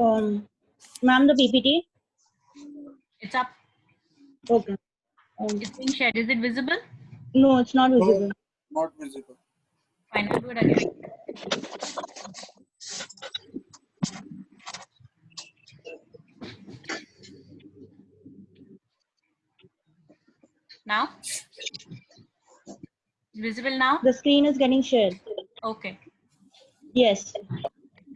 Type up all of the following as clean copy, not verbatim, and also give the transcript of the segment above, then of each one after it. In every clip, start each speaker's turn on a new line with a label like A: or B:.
A: Ma'am, the PPT.
B: It's up.
A: Okay.
B: It's being shared. Is it visible?
A: No, it's not visible.
C: Not visible.
B: Fine, I'll do it again. Now? Visible now?
A: The screen is getting shared.
B: Okay.
A: Yes.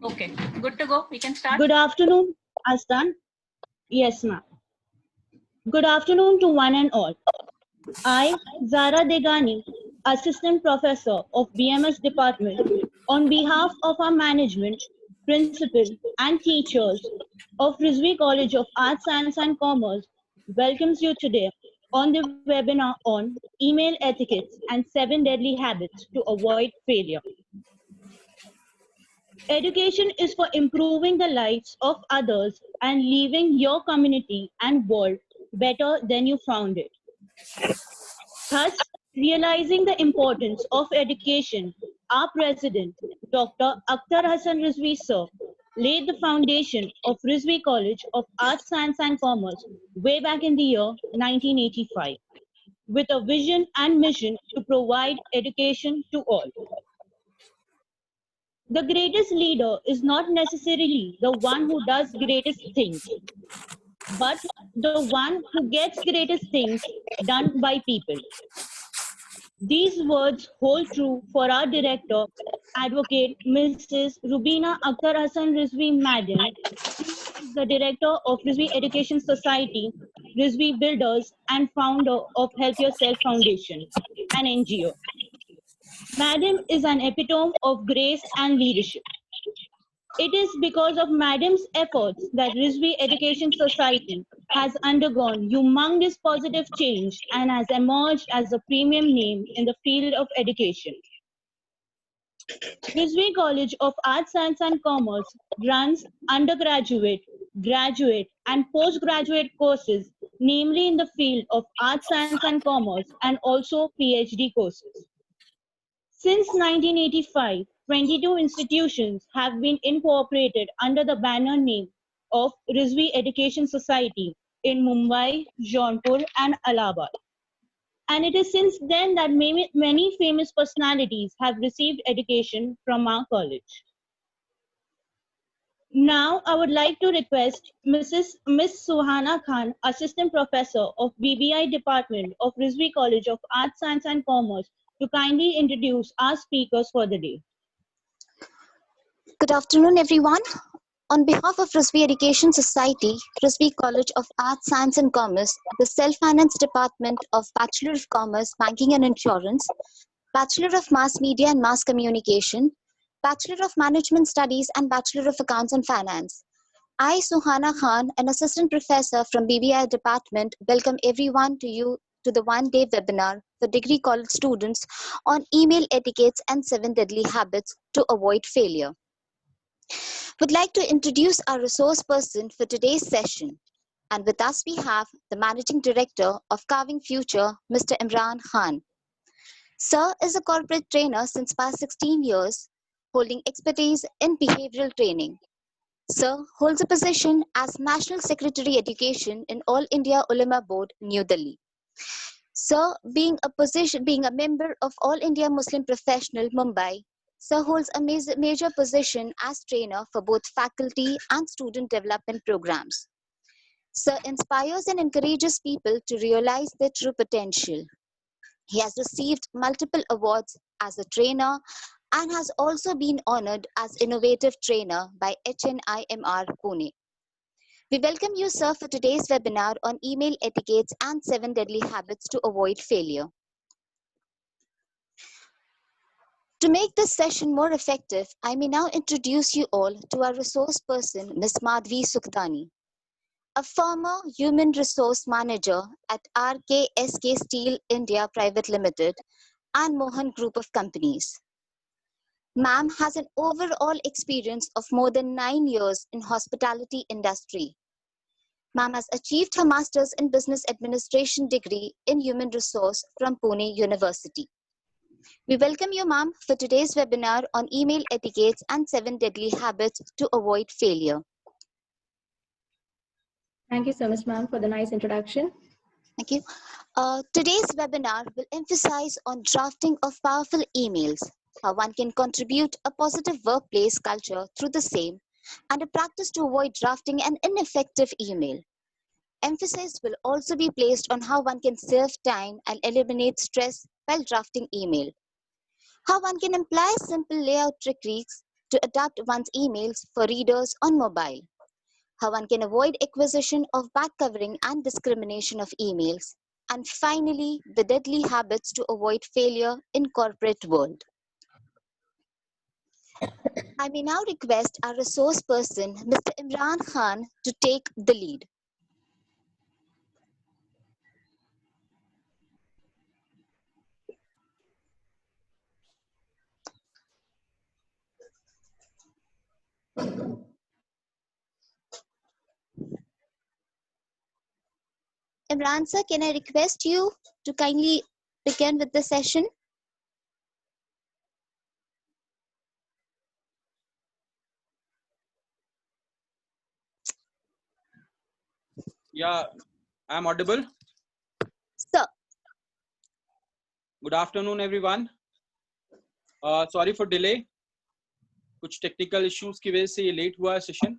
B: Okay. Good to go. We can start.
A: Good afternoon, Astan. Yes, ma'am. Good afternoon to one and all. I, Zara Degani, Assistant Professor of BMS Department, on behalf of our management, principal, and teachers of Rizvi College of Arts, Science and Commerce, welcomes you today on the webinar on email etiquettes and 7 deadly habits to avoid failure. Education is for improving the lives of others and leaving your community and world better than you found it. Thus, realizing the importance of education, our president, Dr. Akhtar Hassan Rizvi sir, laid the foundation of Rizvi College of Arts, Science and Commerce way back in the year 1985, with a vision and mission to provide education to all. The greatest leader is not necessarily the one who does greatest things, but the one who gets greatest things done by people. These words hold true for our director, Advocate Mrs. Rubina Akhtar Hassan Rizvi Madam, who is the director of Rizvi Education Society, Rizvi Builders, and founder of Help Yourself Foundation, an NGO. Madam is an epitome of grace and leadership. It is because of Madam's efforts that Rizvi Education Society has undergone humongous positive change and has emerged as a premium name in the field of education. Rizvi College of Arts, Science and Commerce runs undergraduate, graduate and postgraduate courses, namely in the field of Arts, Science and Commerce and also PhD courses. Since 1985, 22 institutions have been incorporated under the banner name of Rizvi Education Society in Mumbai, Jaunpur, and Allahabad. And it is since then that many famous personalities have received education from our college. Now, I would like to request Miss Suhana Khan, Assistant Professor of BBI Department of Rizvi College of Arts, Science and Commerce, to kindly introduce our speakers for the day.
D: Good afternoon, everyone. On behalf of Rizvi Education Society, Rizvi College of Arts, Science and Commerce, the Self-Finance Department of Bachelor of Commerce, Banking and Insurance, Bachelor of Mass Media and Mass Communication, Bachelor of Management Studies and Bachelor of Accounts and Finance. I, Suhana Khan, an Assistant Professor from BBI Department, welcome everyone to the one-day webinar for degree college students on email etiquettes and 7 deadly habits to avoid failure. Would like to introduce our resource person for today's session. And with us we have the Managing Director of Carving Future, Mr. Imran Khan. Sir is a corporate trainer since past 16 years, holding expertise in behavioral training. Sir holds a position as National Secretary Education in All India Ulama Board, New Delhi. Sir, being a member of All India Muslim Professional, Mumbai, Sir holds a major position as trainer for both faculty and student development programs. Sir inspires and encourages people to realize their true potential. He has received multiple awards as a trainer and has also been honored as Innovative Trainer by HNIMR Pune. We welcome you, sir, for today's webinar on email etiquettes and 7 deadly habits to avoid failure. To make this session more effective, I may now introduce you all to our resource person, Ms. Madhvi Sukhdani, a former human resource manager at RKSK Steel India Private Limited and Mohan Group of Companies. Ma'am has an overall experience of more than 9 years in hospitality industry. Ma'am has achieved her Master's in Business Administration degree in Human Resource from Pune University. We welcome you, ma'am, for today's webinar on email etiquettes and 7 deadly habits to avoid failure.
C: Thank you so much, ma'am, for the nice introduction.
D: Thank you. Today's webinar will emphasize on drafting of powerful emails, how one can contribute a positive workplace culture through the same, and a practice to avoid drafting an ineffective email. Emphasis will also be placed on how one can save time and eliminate stress while drafting email, how one can employ simple layout techniques to adapt one's emails for readers on mobile, how one can avoid acquisition of back covering and discrimination of emails, and finally, the deadly habits to avoid failure in corporate world. I may now request our resource person, Mr. Imran Khan, to take the lead. Imran sir, can I request you to kindly begin with the session?
E: Yeah, I'm audible.
D: Sir.
E: Good afternoon, everyone. Sorry for delay. कुछ technical issues की वजह से ये late हुआ है session,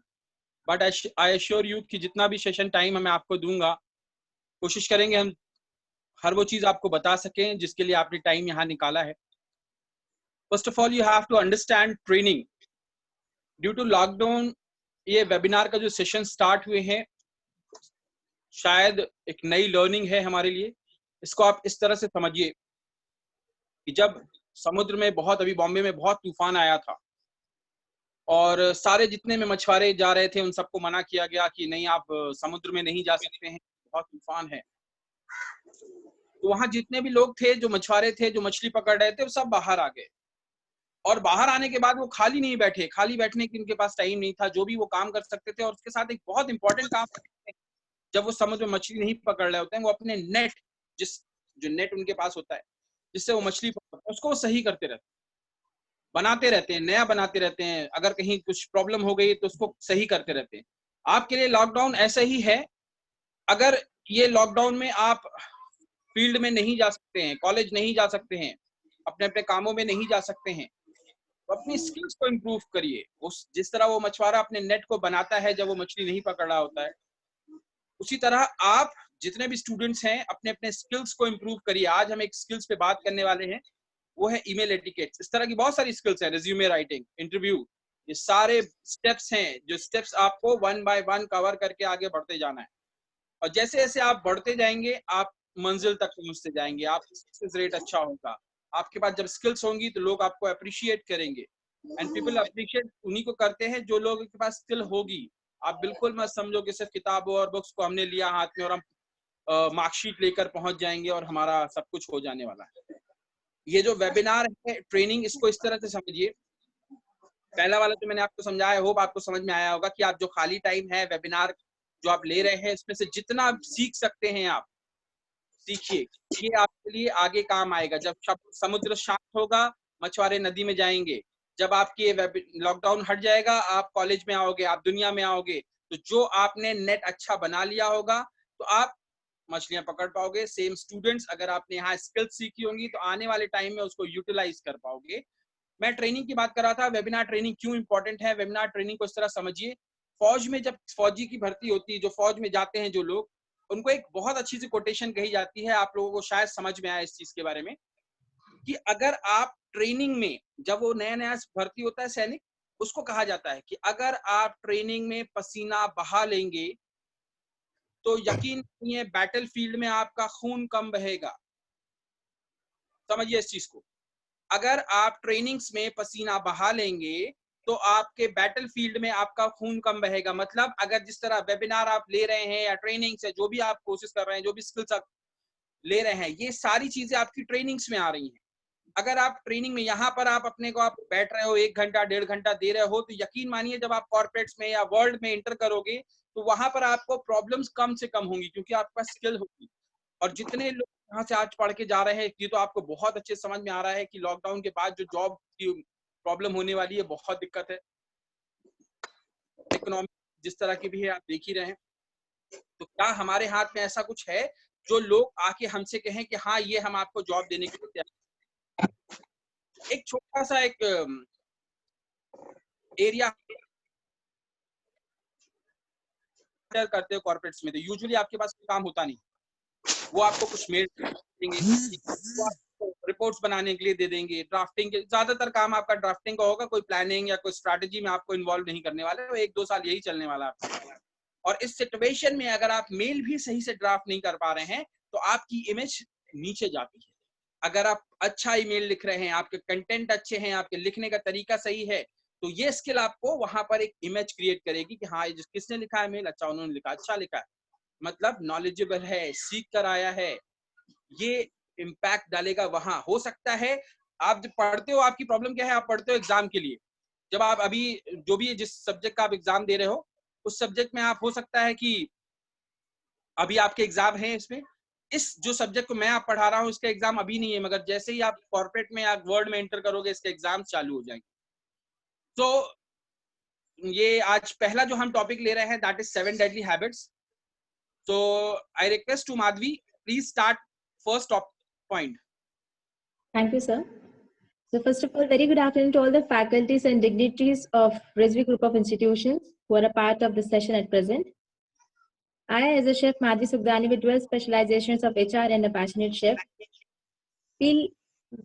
E: but I assure you कि जितना भी सेशन टाइम मैं आपको दूंगा, कोशिश करेंगे हम हर वो चीज आपको बता सकें जिसके लिए आपने टाइम यहाँ निकाला है. First of all, you have to understand training. Due to lockdown ये वेबिनार का जो सेशन स्टार्ट हुए हैं, शायद एक नई लर्निंग है हमारे लिए. इसको आप इस तरह से समझिए कि जब समुद्र में बहुत, अभी बॉम्बे में बहुत तूफान आया था और सारे जितने में मछुआरे जा रहे थे उन सबको मना किया गया कि नहीं, आप समुद्र में नहीं जा सकते हैं, बहुत तूफान है. तो वहां जितने भी लोग थे, जो मछुआरे थे, जो मछली पकड़ रहे थे, वो सब बाहर आ गए. और बाहर आने के बाद वो खाली नहीं बैठे, खाली बैठने की उनके पास टाइम नहीं था. जो भी वो काम कर सकते थे, और उसके साथ एक बहुत इंपॉर्टेंट काम करते थे. जब वो समुद्र में मछली नहीं पकड़ रहे होते हैं, वो अपने नेट, जो नेट उनके पास होता है जिससे वो मछली पकड़ते हैं, उसको सही करते रहते हैं, बनाते रहते हैं, नया बनाते रहते हैं. अगर कहीं कुछ प्रॉब्लम हो गई तो उसको सही करते रहते हैं. आपके लिए लॉकडाउन ऐसा ही है. अगर ये लॉकडाउन में आप फील्ड में नहीं जा सकते हैं, कॉलेज नहीं जा सकते हैं, अपने अपने कामों में नहीं जा सकते हैं, तो अपनी स्किल्स को इम्प्रूव करिए. उस जिस तरह वो मछुआरा अपने नेट को बनाता है जब वो मछली नहीं पकड़ रहा होता है, उसी तरह आप जितने भी स्टूडेंट्स हैं अपने अपने स्किल्स को इम्प्रूव करिए. आज हम एक स्किल्स पे बात करने वाले हैं, वो है ईमेल एटिकेट्स. इस तरह की बहुत सारी स्किल्स हैं, रिज्यूमे राइटिंग, इंटरव्यू, ये सारे स्टेप्स हैं, जो स्टेप्स आपको वन बाय वन कवर करके आगे बढ़ते जाना है. और जैसे जैसे आप बढ़ते जाएंगे, आप मंजिल तक पहुंचते जाएंगे, आपका सक्सेस रेट अच्छा होगा. आपके पास जब स्किल्स होंगी तो लोग आपको अप्रिशिएट करेंगे. एंड पीपल अप्रिशिएट उन्हीं को करते हैं जो लोगों के पास स्किल होगी. आप बिल्कुल मत समझो कि सिर्फ किताबों और बुक्स को हमने लिया हाथ में और हम मार्कशीट लेकर पहुंच जाएंगे और हमारा सब कुछ हो जाने वाला है. ये जो वेबिनार है, ट्रेनिंग, इसको इस तरह से समझिए. पहला वाला जो मैंने आपको समझाया, होप आपको समझ में आया होगा कि आप जो खाली टाइम है, वेबिनार जो आप ले रहे हैं, इसमें से जितना आप सीख सकते हैं आप सीखिए. ये आपके लिए आगे काम आएगा. जब समुद्र शांत होगा, मछुआरे नदी में जाएंगे. जब आपकी लॉकडाउन हट जाएगा, आप कॉलेज में आओगे, आप दुनिया में आओगे, तो जो आपने नेट अच्छा बना लिया होगा तो आप मछलियां पकड़ पाओगे. सेम स्टूडेंट्स, अगर आपने यहाँ स्किल्स सीखी होंगी तो आने वाले टाइम में उसको यूटिलाइज कर पाओगे. मैं ट्रेनिंग की बात कर रहा था. वेबिनार ट्रेनिंग क्यों इंपॉर्टेंट है? वेबिनार ट्रेनिंग को इस तरह समझिए. फौज में जब फौजी की भर्ती होती है, जो फौज में जाते हैं जो लोग, उनको एक बहुत अच्छी सी कोटेशन कही जाती है. आप लोगों को शायद समझ में आया इस चीज के बारे में, कि अगर आप ट्रेनिंग में, जब वो नया नया भर्ती होता है सैनिक, उसको कहा जाता है कि अगर आप ट्रेनिंग में पसीना बहा लेंगे तो यकीन नहीं है बैटल फील्ड में आपका खून कम बहेगा. समझिए इस चीज को. अगर आप ट्रेनिंग्स में पसीना बहा लेंगे तो आपके बैटल फील्ड में आपका खून कम बहेगा. मतलब अगर जिस तरह वेबिनार आप ले रहे हैं या ट्रेनिंग से जो भी आप कोशिश कर रहे हैं, जो भी स्किल्स आप ले रहे हैं, ये सारी चीजें आपकी ट्रेनिंग्स में आ रही हैं. अगर आप ट्रेनिंग में यहाँ पर आप अपने को आप बैठ रहे हो, 1 घंटा 1.5 घंटा दे रहे हो, तो यकीन मानिए जब आप कॉर्पोरेट्स में या वर्ल्ड में इंटर करोगे तो वहां पर आपको प्रॉब्लम्स कम से कम होंगी, क्योंकि आपके पास स्किल होगी. और जितने लोग यहाँ से आज पढ़ के जा रहे हैं, ये तो आपको बहुत अच्छे समझ में आ रहा है कि लॉकडाउन के बाद जो जॉब की प्रॉब्लम होने वाली है, बहुत दिक्कत है. इकोनॉमी जिस तरह की भी है आप देख ही रहे हैं. तो क्या हमारे हाथ में ऐसा कुछ है जो लोग आके हमसे कहें कि हाँ ये हम आपको जॉब देने के लिए तैयार हैं? एक छोटा सा एक एरिया करते हो कॉर्पोरेट्स में, तो यूजुअली आपके पास कोई काम होता नहीं, वो आपको कुछ मेल देंगे, रिपोर्ट्स बनाने के लिए दे देंगे, ड्राफ्टिंग के ज्यादातर काम आपका ड्राफ्टिंग का होगा, कोई प्लानिंग या कोई स्ट्रैटेजी में आपको इन्वॉल्व नहीं करने वाले, वो 1-2 साल यही चलने वाला है। और इस सिचुएशन में अगर आप मेल भी सही से ड्राफ्ट नहीं कर पा रहे हैं तो आपकी इमेज नीचे जाती है। अगर आप अच्छा ईमेल लिख रहे हैं, आपके कंटेंट अच्छे हैं, आपके लिखने का तरीका सही है, तो ये स्किल आपको वहां पर एक इमेज क्रिएट करेगी कि हाँ किसने लिखा है मेल, अच्छा उन्होंने लिखा, अच्छा लिखा है, मतलब नॉलेजेबल है, सीख कर आया है, ये इम्पैक्ट डालेगा वहां। हो सकता है आप जब पढ़ते हो, आपकी प्रॉब्लम क्या है, आप पढ़ते हो एग्जाम के लिए, जब आप अभी जो भी जिस सब्जेक्ट का आप एग्जाम दे रहे हो उस सब्जेक्ट में आप, हो सकता है कि अभी आपके एग्जाम है इसमें, इस जो सब्जेक्ट को मैं आप पढ़ा रहा हूँ इसका एग्जाम अभी नहीं है, मगर जैसे ही आप कॉर्पोरेट में या वर्ड में एंटर करोगे इसके एग्जाम चालू हो जाएंगे। तो ये आज पहला जो हम टॉपिक ले रहे हैं that is 7 deadly habits. So I request to Madhvi, please start first point.
C: Thank you, sir. So first of all, very good afternoon to all the faculties and dignitaries of RISV Group of Institutions who are a part of the session at present. I, as a chef, Madhvi Sugdani, with 12 specializations of HR and a passionate chef, feel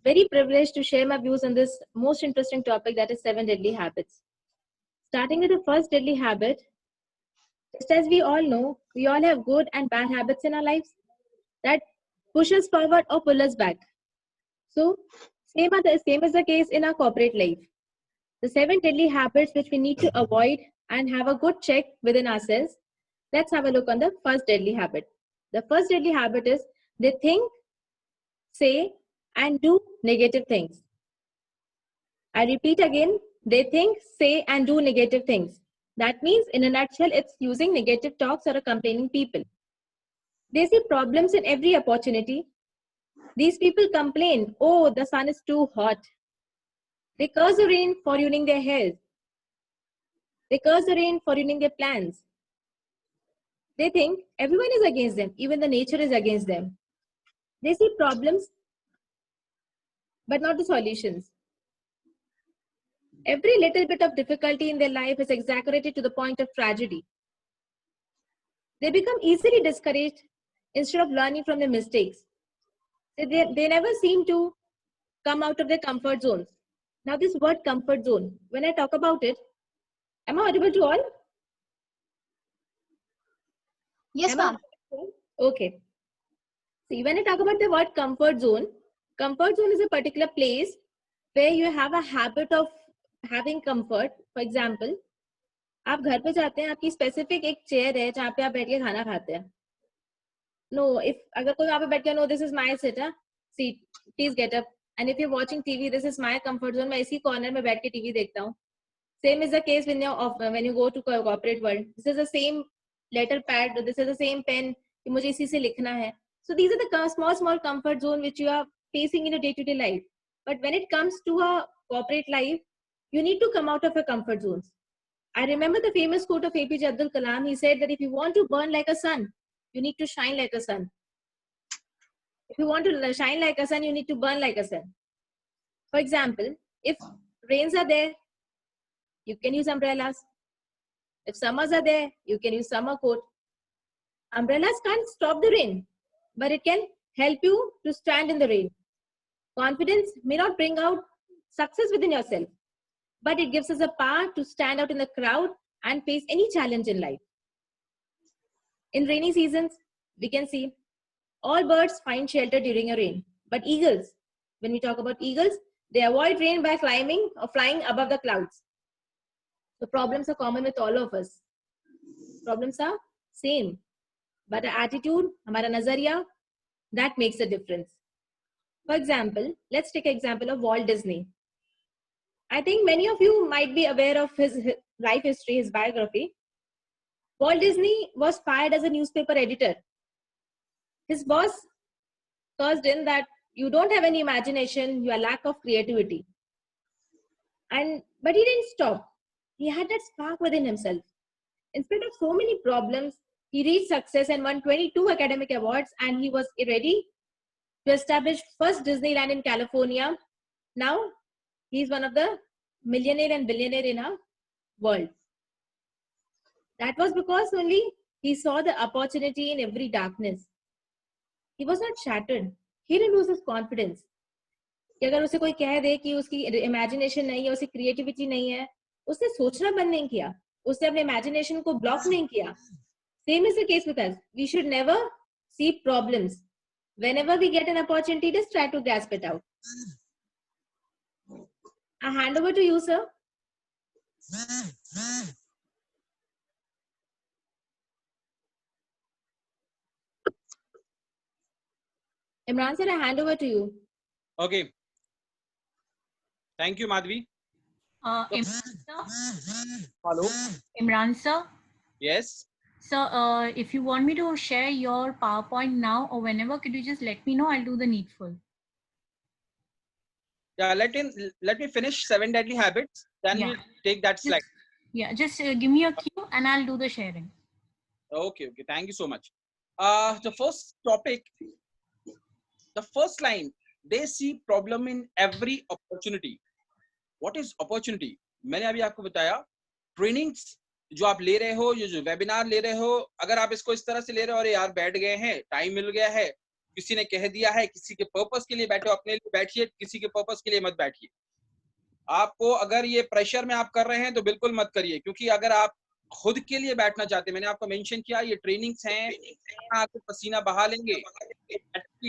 C: very privileged to share my views on this most interesting topic, that is 7 deadly habits. Starting with the first deadly habit, just as we all know, we all have good and bad habits in our lives that push us forward or pull us back. So, same is the case in our corporate life. The 7 deadly habits which we need to avoid and have a good check within ourselves. Let's have a look on the first deadly habit. The first deadly habit is they think, say, and do negative things. I repeat again, they think, say, and do negative things. That means, in a nutshell, it's using negative talks or complaining people. They see problems in every opportunity. These people complain, oh, the sun is too hot. They curse the rain for ruining their health. They curse the rain for ruining their plans. They think everyone is against them, even the nature is against them. They see problems, but not the solutions. Every little bit of difficulty in their life is exaggerated to the point of tragedy. They become easily discouraged instead of learning from their mistakes. They never seem to come out of their comfort zones. Now this word comfort zone, when I talk about it, am I audible to all?
D: Yes, ma'am.
C: Okay. See, when I talk about the word comfort zone is a particular place where you have a habit of having comfort. For example, आप घर पे जाते हैं, आपकी specific एक chair है जहाँ पे आप बैठ के खाना खाते हैं. No, if अगर कोई वहाँ पे बैठ के, no, this is my seat, please get up. And if you're watching TV, this is my comfort zone. मैं इसी corner में बैठ के TV देखता हूँ. Same is the case when you go to corporate world. This is the same letter pad. This is the same pen. कि मुझे इसी से लिखना है. So these are the small comfort zone which you are facing in a day-to-day life. But when it comes to a corporate life, you need to come out of your comfort zones. I remember the famous quote of APJ Abdul Kalam. He said that if you want to burn like a sun, you need to shine like a sun. If you want to shine like a sun, you need to burn like a sun. For example, if rains are there, you can use umbrellas. If summers are there, you can use summer coat. Umbrellas can't stop the rain, but it can help you to stand in the rain. Confidence may not bring out success within yourself, but it gives us a power to stand out in the crowd and face any challenge in life. In rainy seasons, we can see all birds find shelter during a rain, but eagles, when we talk about eagles, they avoid rain by climbing or flying above the clouds. The problems are common with all of us. Problems are same, but the attitude, हमारा नजरिया, that makes a difference. For example, let's take an example of Walt Disney. I think many of you might be aware of his life history, his biography. Walt Disney was fired as a newspaper editor. His boss cursed him that you don't have any imagination, you are lack of creativity. But he didn't stop. He had that spark within himself. In spite of so many problems, He reached success and won 22 academic awards, and he was ready to establish first Disneyland in California. Now, he's one of the millionaire and billionaire in our world. That was because only he saw the opportunity in every darkness. He was not shattered. He didn't lose his confidence. कि अगर उसे कोई कह दे कि उसकी imagination नहीं है, उसकी क्रिएटिविटी नहीं है, उसने सोचना बंद नहीं किया, उसने अपने इमेजिनेशन को ब्लॉक नहीं किया. Same is the case with us. We should never see problems. Whenever we get an opportunity, just try to grasp it out. I hand over to you, sir. Imran sir, I hand over to you.
E: Okay. Thank you, Madhvi.
B: Imran sir.
E: Hello.
B: Imran sir.
E: Yes.
B: So, if you want me to share your PowerPoint now or whenever, could you just let me know? I'll do the needful.
E: Yeah. Let me finish 7 Deadly Habits. Then
B: Yeah.
E: we'll take that slide.
B: Yeah, just give me a cue and I'll do the sharing.
E: Okay. Okay. Thank you so much. The first topic, the first line, they see problem in every opportunity. What is opportunity? मैंने अभी आपको बताया, trainings जो आप ले रहे हो, ये जो वेबिनार ले रहे हो, अगर आप इसको इस तरह से ले रहे हो, अरे यार बैठ गए हैं, टाइम मिल गया है, किसी ने कह दिया है, किसी के पर्पस के लिए बैठो, अपने लिए बैठिए, किसी के पर्पस के लिए मत बैठिए. आपको अगर ये प्रेशर में आप कर रहे हैं तो बिल्कुल मत करिए, क्योंकि अगर आप खुद के लिए बैठना चाहते हैं, मैंने आपको मेंशन किया ये ट्रेनिंग्स हैं, आपको पसीना बहा लेंगे,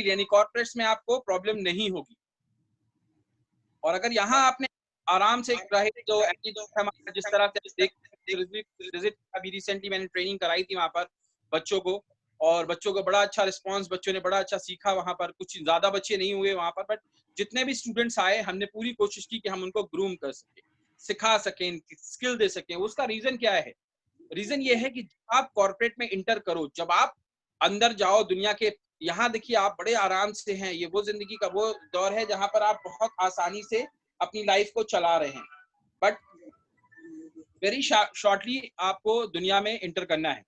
E: यानी कॉर्पोरेट्स में आपको प्रॉब्लम नहीं होगी. और अगर यहाँ आपने आराम से रहे तो हमारा जिस तरह से अभी रिसेंटली मैंने ट्रेनिंग कराई थी वहां पर बच्चों को, और बच्चों को बड़ा अच्छा रिस्पांस, बच्चों ने बड़ा अच्छा सीखा वहां पर. कुछ ज्यादा बच्चे नहीं हुए वहां पर, बट जितने भी स्टूडेंट्स आए हमने पूरी कोशिश की कि हम उनको ग्रूम कर सके, सिखा सकें, स्किल दे सकें. उसका रीजन क्या है? रीजन ये है कि जब आप कॉर्पोरेट में इंटर करो, जब आप अंदर जाओ दुनिया के, यहाँ देखिए आप बड़े आराम से हैं, ये वो जिंदगी का वो दौर है जहां पर आप बहुत आसानी से अपनी लाइफ को चला रहे हैं, बट वेरी शॉर्टली आपको दुनिया में इंटर करना है,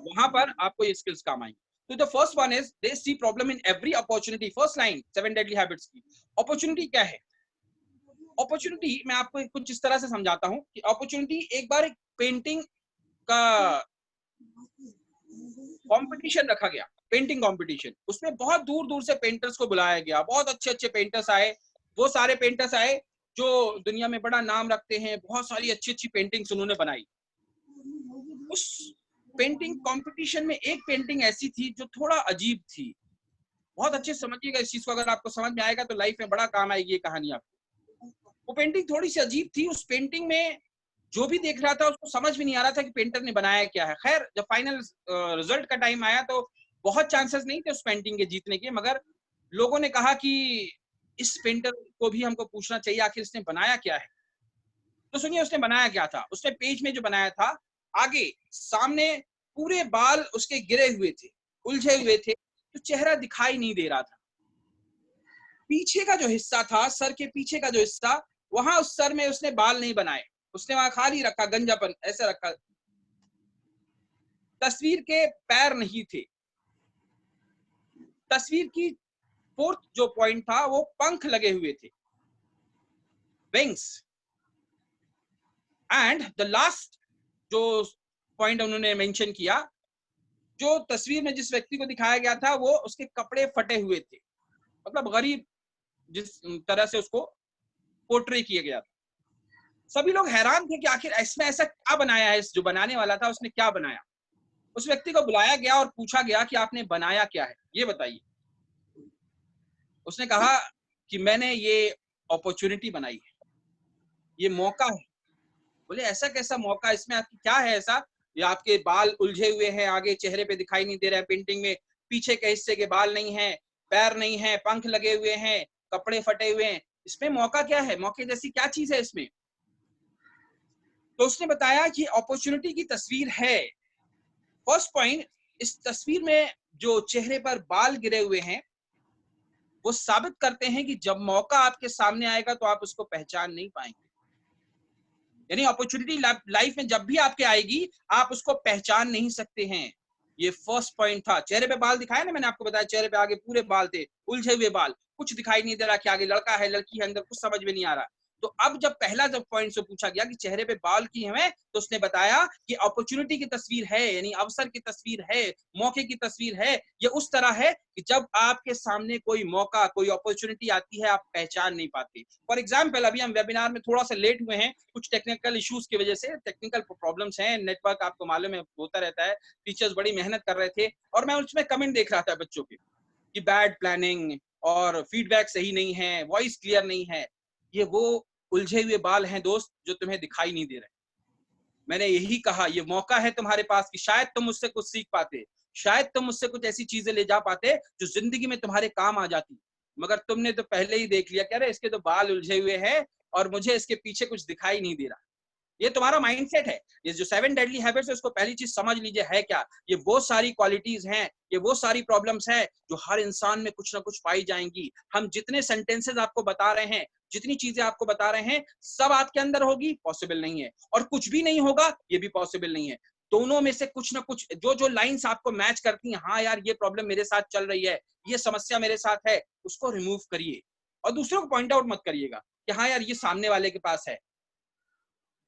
E: वहां पर आपको ये स्किल्स काम आएंगे. तो the first one is they see problem in every opportunity. First line 7 deadly habits की. अपॉर्चुनिटी क्या है? अपॉर्चुनिटी मैं आपको कुछ इस तरह से समझाता हूं कि अपॉर्चुनिटी, एक बार एक पेंटिंग का कंपटीशन रखा गया, पेंटिंग कंपटीशन. उसमें बहुत दूर दूर से पेंटर्स को बुलाया गया, बहुत अच्छे अच्छे पेंटर्स आए. वो सारे पेंटर्स आए जो दुनिया में बड़ा नाम रखते हैं, बहुत सारी अच्छी अच्छी पेंटिंग्स उन्होंने बनाई. उस पेंटिंग कंपटीशन में एक पेंटिंग ऐसी थी जो थोड़ा अजीब थी. बहुत अच्छे समझिएगा इस चीज को, अगर आपको समझ में आएगा तो लाइफ में बड़ा काम आएगी ये कहानी आपको. वो पेंटिंग थोड़ी सी अजीब थी. उस पेंटिंग में जो भी देख रहा था उसको समझ में नहीं आ रहा था कि पेंटर ने बनाया क्या है. खैर जब फाइनल रिजल्ट का टाइम आया तो बहुत चांसेस नहीं थे उस पेंटिंग के जीतने के, मगर लोगों ने कहा कि इस पेंटर को भी हमको पूछना चाहिए आखिर इसने बनाया क्या है. तो सुनिए उसने बनाया क्या था. उसने पेज में जो बनाया था, आगे सामने पूरे बाल उसके गिरे हुए थे, उलझे हुए थे, तो चेहरा दिखाई नहीं दे रहा था. पीछे का जो हिस्सा था, सर के पीछे का जो हिस्सा, वहां उस सर में उसने बाल नहीं बनाए, उसने वहां खाली रखा, गंजापन ऐसे रखा. तस्वीर के पैर नहीं थे. तस्वीर की फोर्थ जो पॉइंट था वो पंख लगे हुए थे, विंग्स. एंड द लास्ट जो पॉइंट उन्होंने मेंशन किया, जो तस्वीर में जिस व्यक्ति को दिखाया गया था वो उसके कपड़े फटे हुए थे, मतलब गरीब जिस तरह से उसको पोर्ट्रे किया गया था. सभी लोग हैरान थे कि आखिर इसमें ऐसा क्या बनाया है. जो बनाने वाला था उसने क्या बनाया. उस व्यक्ति को बुलाया गया और पूछा गया कि आपने बनाया क्या है, ये बताइए. उसने कहा कि मैंने ये अपॉर्चुनिटी बनाई है, ये मौका है. बोले ऐसा कैसा मौका, इसमें आपकी क्या है ऐसा? ये आपके बाल उलझे हुए हैं, आगे चेहरे पे दिखाई नहीं दे रहा है, पेंटिंग में पीछे के हिस्से के बाल नहीं है, पैर नहीं है, पंख लगे हुए हैं, कपड़े फटे हुए हैं, इसमें मौका क्या है, मौके जैसी क्या चीज है इसमें? तो उसने बताया कि अपॉर्चुनिटी की तस्वीर है. फर्स्ट पॉइंट, इस तस्वीर में जो चेहरे पर बाल गिरे हुए हैं वो साबित करते हैं कि जब मौका आपके सामने आएगा तो आप उसको पहचान नहीं पाएंगे. यानी अपॉर्चुनिटी लाइफ में जब भी आपके आएगी आप उसको पहचान नहीं सकते हैं। ये फर्स्ट पॉइंट था। चेहरे पे बाल दिखाया ना, मैंने आपको बताया चेहरे पे आगे पूरे बाल थे, उलझे हुए बाल, कुछ दिखाई नहीं दे रहा कि आगे लड़का है लड़की है, अंदर कुछ समझ में नहीं आ रहा। तो अब जब पहला जब पॉइंट से पूछा गया कि चेहरे पे बाल की हमें, तो उसने बताया कि अपॉर्चुनिटी की तस्वीर है, यानी अवसर की तस्वीर है, मौके की तस्वीर है। ये उस तरह है कि जब आपके सामने कोई मौका, कोई अपॉर्चुनिटी आती है, आप पहचान नहीं पाते। फॉर एग्जाम्पल, अभी हम वेबिनार में थोड़ा सा लेट हुए हैं, कुछ टेक्निकल इश्यूज की वजह से, टेक्निकल प्रॉब्लम्स हैं, नेटवर्क आपको मालूम है होता रहता है। टीचर्स बड़ी मेहनत कर रहे थे और मैं उसमें कमेंट देख रहा था बच्चों के कि बैड प्लानिंग और फीडबैक सही नहीं है, वॉइस क्लियर नहीं है। ये वो उलझे हुए बाल हैं दोस्त जो तुम्हें दिखाई नहीं दे रहे। मैंने यही कहा, ये मौका है तुम्हारे पास कि शायद तुम मुझसे कुछ सीख पाते, शायद तुम मुझसे कुछ ऐसी चीजें ले जा पाते जो जिंदगी में तुम्हारे काम आ जाती, मगर तुमने तो पहले ही देख लिया कि अरे इसके तो बाल उलझे हुए हैं और मुझे इसके पीछे कुछ दिखाई नहीं दे रहा। ये तुम्हारा माइंडसेट है। ये जो 7 डेडली हैबिट्स है उसको पहली चीज समझ लीजिए है क्या। ये वो सारी क्वालिटीज हैं, ये वो सारी प्रॉब्लम्स हैं जो हर इंसान में कुछ ना कुछ पाई जाएंगी। हम जितने सेंटेंसेस आपको बता रहे हैं, जितनी चीजें आपको बता रहे हैं, सब आपके अंदर होगी, पॉसिबल नहीं है। और कुछ भी नहीं होगा, ये भी पॉसिबल नहीं है। दोनों में से कुछ ना कुछ, जो जो लाइंस आपको मैच करती हैं, हाँ यार ये प्रॉब्लम मेरे साथ चल रही है, ये समस्या मेरे साथ है, उसको रिमूव करिए और दूसरों को पॉइंट आउट मत करिएगा कि हाँ यार ये सामने वाले के पास है,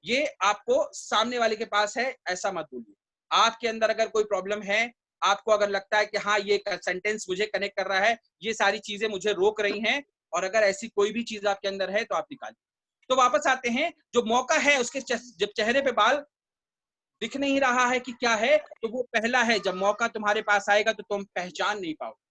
E: ये आपको सामने वाले के पास है, ऐसा मत बोलिए। आपके अंदर अगर कोई प्रॉब्लम है, आपको अगर लगता है कि हाँ ये सेंटेंस मुझे कनेक्ट कर रहा है, ये सारी चीजें मुझे रोक रही हैं, और अगर ऐसी कोई भी चीज आपके अंदर है तो आप निकालिए। तो वापस आते हैं, जो मौका है उसके जब चेहरे पे बाल दिख नहीं रहा है कि क्या है, तो वो पहला है, जब मौका तुम्हारे पास आएगा तो तुम पहचान नहीं पाओगे।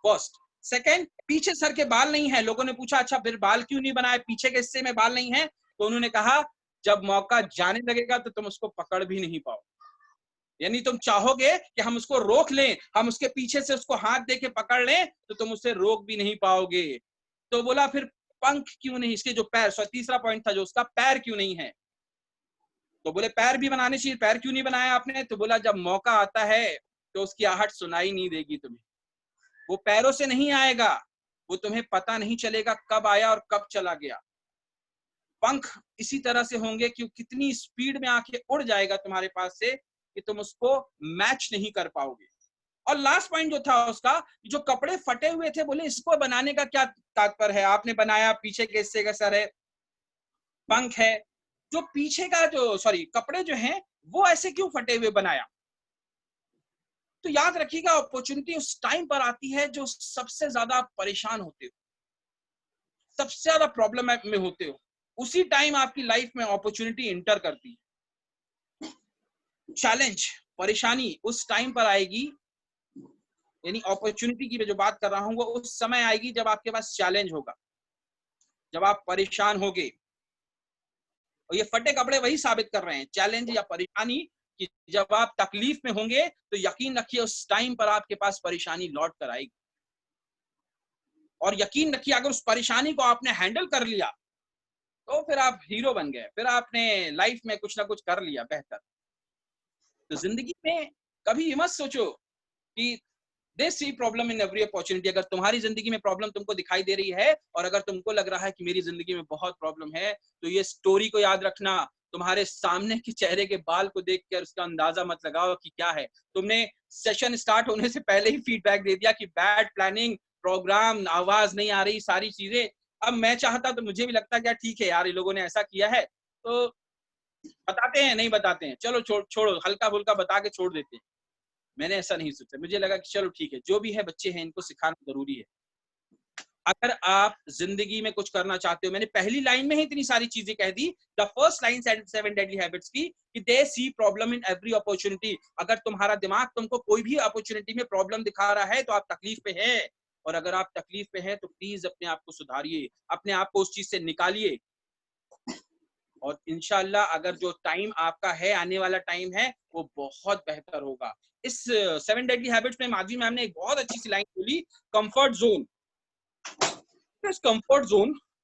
E: फर्स्ट। सेकंड, पीछे सर के बाल नहीं है। लोगों ने पूछा अच्छा फिर बाल क्यों नहीं बनाए, पीछे के हिस्से में बाल नहीं है, तो उन्होंने कहा जब मौका जाने लगेगा तो तुम उसको पकड़ भी नहीं पाओ। यानी तुम चाहोगे कि हम उसको रोक लें, हम उसके पीछे से उसको हाथ दे के पकड़ लें, तो तुम उसे रोक भी नहीं पाओगे। तो बोला फिर पंख क्यों नहीं, इसके जो पैर, तीसरा पॉइंट था जो उसका, पैर क्यों नहीं है। तो बोले पैर भी बनाने चाहिए, पैर क्यों नहीं बनाया आपने। तो बोला जब मौका आता है तो उसकी आहट सुनाई नहीं देगी तुम्हें, वो पैरों से नहीं आएगा, वो तुम्हें पता नहीं चलेगा कब आया और कब चला गया। पंख इसी तरह से होंगे कि कितनी स्पीड में आके उड़ जाएगा तुम्हारे पास से कि तुम उसको मैच नहीं कर पाओगे। और लास्ट पॉइंट जो था उसका, जो कपड़े फटे हुए थे, बोले इसको बनाने का क्या तात्पर्य है, आपने बनाया, पीछे के हिस्से का सर है, पंख है, जो पीछे का जो कपड़े जो हैं वो ऐसे क्यों फटे हुए बनाया। तो याद रखिएगा, अपॉर्चुनिटी उस टाइम पर आती है जो सबसे ज्यादा परेशान होते हो, सबसे ज्यादा प्रॉब्लम में होते हो, उसी टाइम आपकी लाइफ में अपॉर्चुनिटी इंटर करती है। चैलेंज, परेशानी उस टाइम पर आएगी, यानी अपॉर्चुनिटी की मैं जो बात कर रहा हूं वो उस समय आएगी जब आपके पास चैलेंज होगा, जब आप परेशान होगे। और ये फटे कपड़े वही साबित कर रहे हैं, चैलेंज या परेशानी, कि जब आप तकलीफ में होंगे तो यकीन रखिए उस टाइम पर आपके पास परेशानी लौट कर आएगी। और यकीन रखिए अगर उस परेशानी को आपने हैंडल कर लिया तो फिर आप हीरो बन गए, फिर आपने लाइफ में कुछ ना कुछ कर लिया बेहतर। तो जिंदगी में कभी ये मत सोचो कि they see problem in every opportunity. अगर तुम्हारी जिंदगी में प्रॉब्लम तुमको दिखाई दे रही है और अगर तुमको लग रहा है कि मेरी जिंदगी में बहुत प्रॉब्लम है, तो ये स्टोरी को याद रखना, तुम्हारे सामने के चेहरे के बाल को देखकर उसका अंदाजा मत लगाओ कि क्या है। तुमने सेशन स्टार्ट होने से पहले ही फीडबैक दे दिया कि बैड प्लानिंग, प्रोग्राम, आवाज नहीं आ रही, सारी चीजें। अब मैं चाहता तो मुझे भी लगता क्या ठीक है यार, ये लोगों ने ऐसा किया है तो बताते हैं, नहीं बताते हैं, चलो छोड़ो, हल्का फुल्का बता के छोड़ देते हैं। मैंने ऐसा नहीं सोचा, मुझे लगा कि चलो ठीक है, जो भी है बच्चे हैं इनको सिखाना जरूरी है। अगर आप जिंदगी में कुछ करना चाहते हो, मैंने पहली लाइन में ही इतनी सारी चीजें कह दी, the first line 7 deadly habits की, कि they see problem in every opportunity. अगर तुम्हारा दिमाग तुमको कोई भी अपॉर्चुनिटी में प्रॉब्लम दिखा रहा है तो आप तकलीफ पे है, और अगर आप तकलीफ पे है तो प्लीज अपने आप को सुधारिए, अपने आप को उस चीज से निकालिए। और इंशाल्लाह अगर जो टाइम आपका है, आने वाला टाइम है, वो बहुत बेहतर होगा। इस 7 डेडली हैबिट्स में माधवी मैम ने एक बहुत अच्छी सी लाइन बोली, कंफर्ट जोन।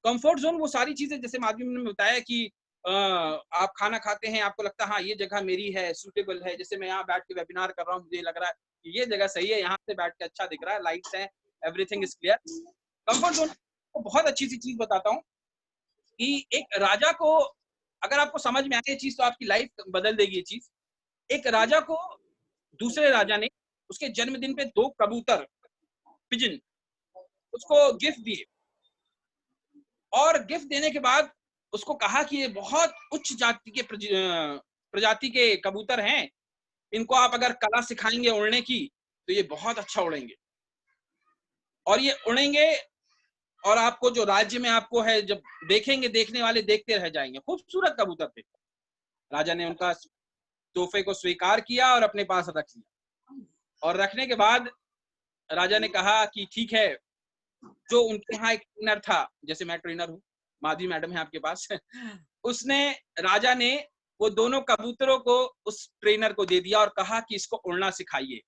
E: कंफर्ट जोन वो सारी चीजें, जैसे माधवी मैम ने बताया कि आप खाना खाते हैं, आपको लगता है हाँ ये जगह मेरी है, सूटेबल है। जैसे मैं यहाँ बैठ के वेबिनार कर रहा हूँ, मुझे लग रहा है कि ये जगह सही है, यहाँ से बैठ के अच्छा दिख रहा है, लाइट्स हैं, everything is clear. Comfort zone को बहुत अच्छी सी चीज बताता हूँ कि एक राजा को अगर आपको समझ में आए ये चीज तो आपकी लाइफ बदल देगी ये चीज। एक राजा को दूसरे राजा ने उसके जन्मदिन पे 2 कबूतर पिजन उसको गिफ्ट दिए, और गिफ्ट देने के बाद उसको कहा कि ये बहुत उच्च जाति के प्रजाति के कबूतर हैं, इनको आप अगर कला सिखाएंगे उड़ने की तो ये बहुत अच्छा उड़ेंगे, और ये उड़ेंगे और आपको जो राज्य में आपको है जब देखेंगे देखने वाले देखते रह जाएंगे। खूबसूरत कबूतर थे। राजा ने उनका तोहफे को स्वीकार किया और अपने पास रख लिया, और रखने के बाद राजा ने कहा कि ठीक है, जो उनके यहाँ एक ट्रेनर था, जैसे मैं ट्रेनर हूँ, माधवी मैडम है आपके पास उसने राजा ने वो दोनों कबूतरों को उस ट्रेनर को दे दिया और कहा कि इसको उड़ना सिखाइए,